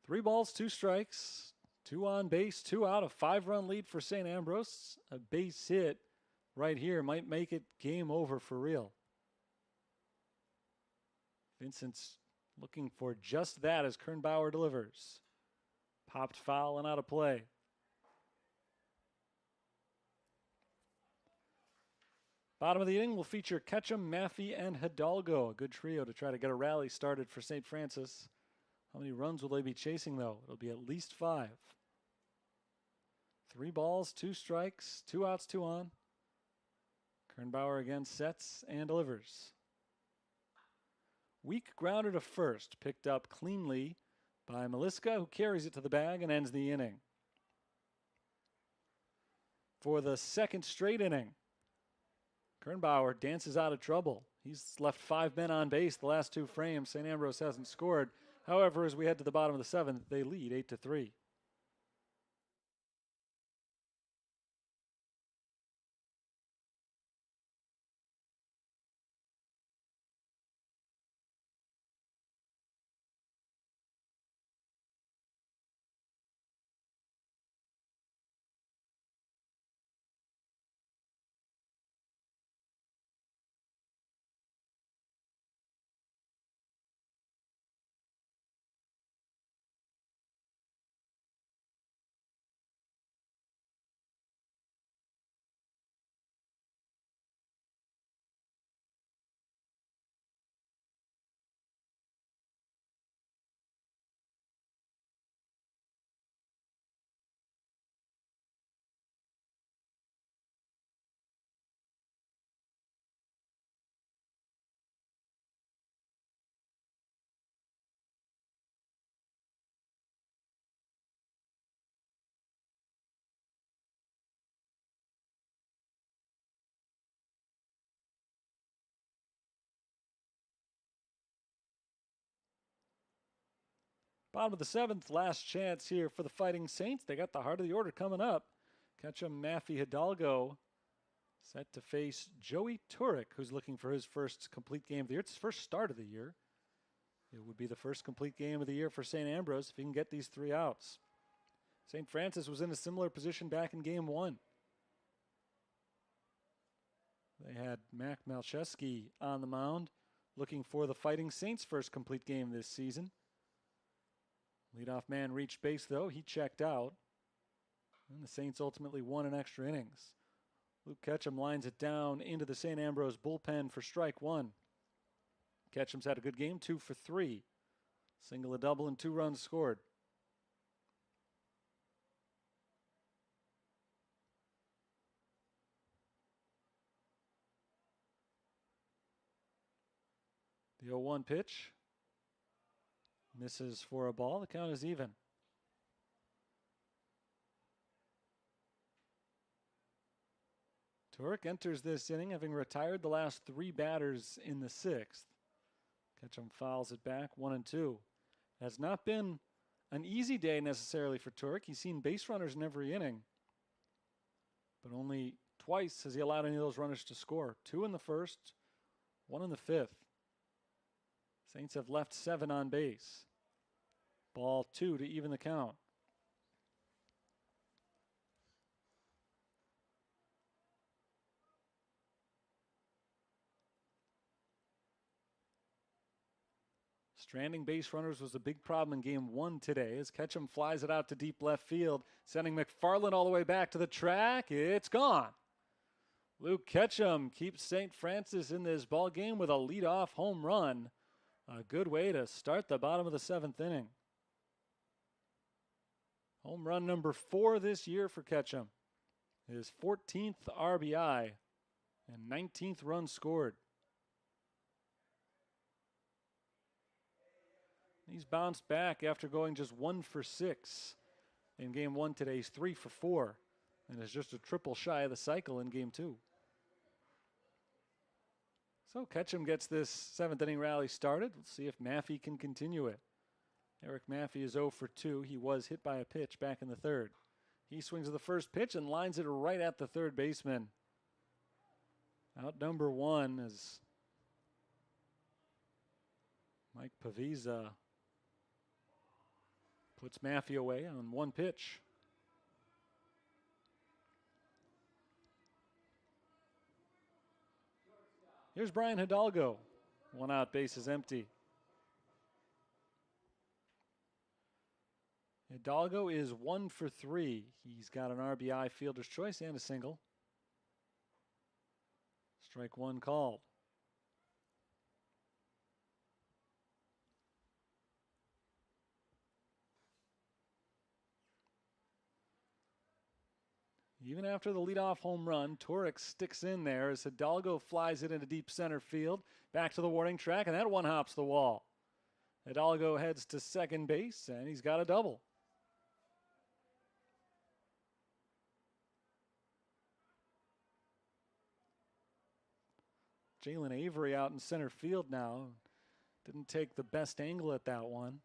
3 balls, 2 strikes. 2 on base, 2 out. A 5-run lead for St. Ambrose. A base hit right here might make it game over for real. Vincent's looking for just that as Kernbauer delivers. Popped foul and out of play. Bottom of the inning will feature Ketchum, Maffey, and Hidalgo. A good trio to try to get a rally started for St. Francis. How many runs will they be chasing, though? It'll be at least 5. 3 balls, 2 strikes, 2 outs, 2 on. Kernbauer again sets and delivers. Weak grounder to first, picked up cleanly by Maliska, who carries it to the bag and ends the inning. For the second straight inning, Kernbauer dances out of trouble. He's left 5 men on base the last 2 frames. St. Ambrose hasn't scored. However, as we head to the bottom of the 7th, they lead 8-3. Bottom of the 7th, last chance here for the Fighting Saints. They got the heart of the order coming up. Ketchum, Maffey, Hidalgo set to face Joey Turek, who's looking for his first complete game of the year. It's his first start of the year. It would be the first complete game of the year for St. Ambrose if he can get these 3 outs. St. Francis was in a similar position back in game 1. They had Mac Malcheski on the mound looking for the Fighting Saints' first complete game this season. Leadoff man reached base, though. He checked out. And the Saints ultimately won in extra innings. Luke Ketchum lines it down into the St. Ambrose bullpen for strike 1. Ketchum's had a good game, 2 for 3. Single, a double, and 2 runs scored. The 0-1 pitch. Misses for a ball. The count is even. Turek enters this inning having retired the last 3 batters in the 6th. Ketchum fouls it back 1-2. Has not been an easy day necessarily for Turek. He's seen base runners in every inning, but only twice has he allowed any of those runners to score. 2 in the 1st, 1 in the 5th. Saints have left 7 on base. Ball 2 to even the count. Stranding base runners was a big problem in game 1 today as Ketchum flies it out to deep left field, sending McFarland all the way back to the track. It's gone. Luke Ketchum keeps St. Francis in this ball game with a leadoff home run. A good way to start the bottom of the 7th inning. Home run number 4 this year for Ketchum. His 14th RBI and 19th run scored. He's bounced back after going just 1 for 6 in game 1 today. He's 3 for 4 and is just a triple shy of the cycle in game 2. So Ketchum gets this 7th inning rally started. We'll see if Maffey can continue it. Eric Maffey is 0 for 2. He was hit by a pitch back in the 3rd. He swings at the first pitch and lines it right at the 3rd baseman. Out number 1 is Mike Pavisa. Puts Maffey away on 1 pitch. Here's Brian Hidalgo. 1 out, base is empty. Hidalgo is 1 for 3. He's got an RBI, fielder's choice, and a single. Strike 1 called. Even after the leadoff home run, Turek sticks in there as Hidalgo flies it into deep center field, back to the warning track, and that one hops the wall. Hidalgo heads to second base, and he's got a double. Jalen Avery out in center field now. Didn't take the best angle at that one.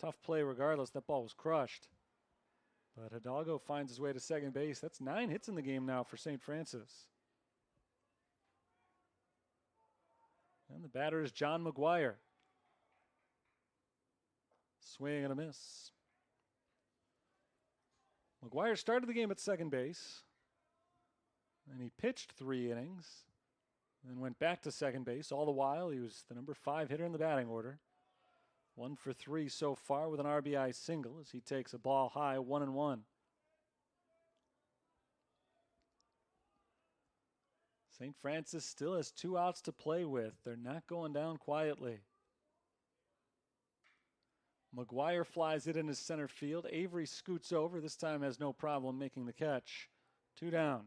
Tough play regardless. That ball was crushed. But Hidalgo finds his way to second base. That's 9 hits in the game now for St. Francis. And the batter is John McGuire. Swing and a miss. McGuire started the game at second base. And he pitched 3 innings. Then went back to second base. All the while, he was the number 5 hitter in the batting order. 1 for 3 so far with an RBI single as he takes a ball high, 1-1. St. Francis still has 2 outs to play with. They're not going down quietly. McGuire flies it into center field. Avery scoots over. This time has no problem making the catch. 2 down.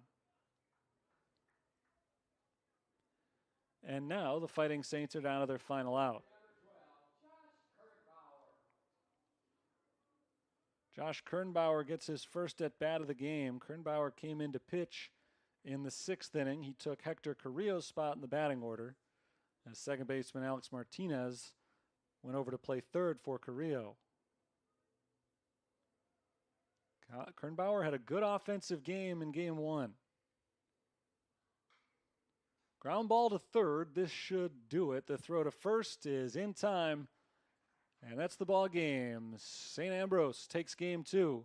And now the Fighting Saints are down to their final out. Josh Kernbauer gets his first at bat of the game. Kernbauer came in to pitch in the 6th inning. He took Hector Carrillo's spot in the batting order as second baseman Alex Martinez went over to play third for Carrillo. Kernbauer had a good offensive game in game 1. Ground ball to third. This should do it. The throw to first is in time. And that's the ball game. St. Ambrose takes game 2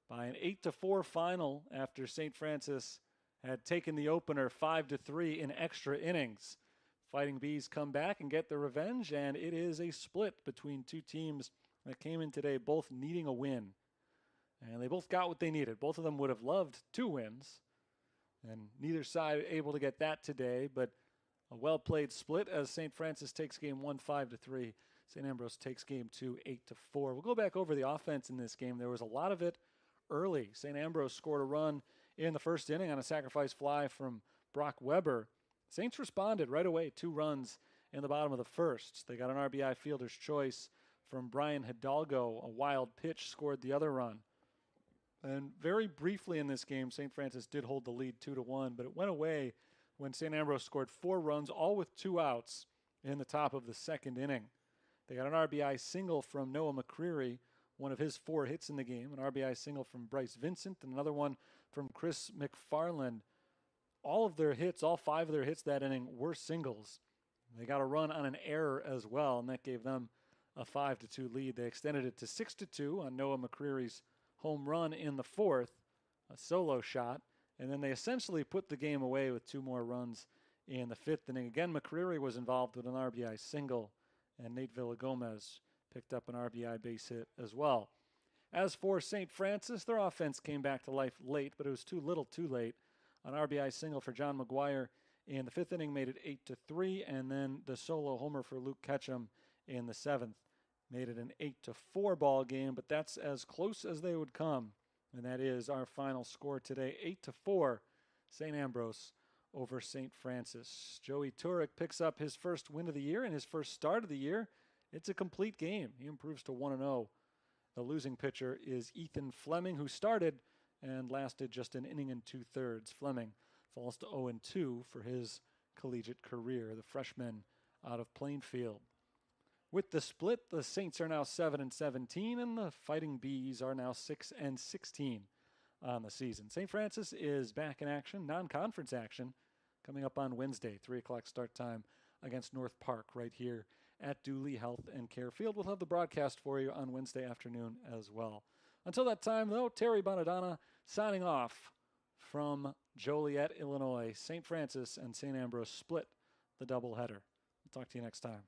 by an 8-4 final after St. Francis had taken the opener 5-3 in extra innings. Fighting Bees come back and get their revenge, and it is a split between 2 teams that came in today both needing a win. And they both got what they needed. Both of them would have loved 2 wins, and neither side able to get that today, but a well-played split as St. Francis takes game 1 5-3. St. Ambrose takes game 2 8-4. We'll go back over the offense in this game. There was a lot of it early. St. Ambrose scored a run in the 1st inning on a sacrifice fly from Brock Weber. Saints responded right away, 2 runs in the bottom of the 1st. They got an RBI fielder's choice from Brian Hidalgo. A wild pitch scored the other run. And very briefly in this game, St. Francis did hold the lead 2-1, but it went away when St. Ambrose scored 4 runs, all with 2 outs in the top of the second inning. They got an RBI single from Noah McCreary, one of his 4 hits in the game, an RBI single from Bryce Vincent, and another one from Chris McFarland. All of their hits, all 5 of their hits that inning were singles. They got a run on an error as well, and that gave them a 5-2 lead. They extended it to 6-2 on Noah McCreary's home run in the 4th, a solo shot, and then they essentially put the game away with 2 more runs in the 5th inning. Again, McCreary was involved with an RBI single, and Nate Villagomez picked up an RBI base hit as well. As for St. Francis, their offense came back to life late, but it was too little too late. An RBI single for John McGuire in the 5th inning made it 8-3, and then the solo homer for Luke Ketchum in the 7th made it an 8-4 ball game, but that's as close as they would come, and that is our final score today, 8-4, St. Ambrose over St. Francis. Joey Turek picks up his first win of the year and his first start of the year. It's a complete game. He improves to 1-0. The losing pitcher is Ethan Fleming, who started and lasted just an inning and 2/3. Fleming falls to 0-2 for his collegiate career, the freshman out of Plainfield. With the split, the Saints are now 7-17, and the Fighting Bees are now 6-16 on the season. St. Francis is back in action, non-conference action, coming up on Wednesday, 3 o'clock start time against North Park right here at Dooley Health and Care Field. We'll have the broadcast for you on Wednesday afternoon as well. Until that time, though, Terry Bonadonna signing off from Joliet, Illinois. St. Francis and St. Ambrose split the doubleheader. We'll talk to you next time.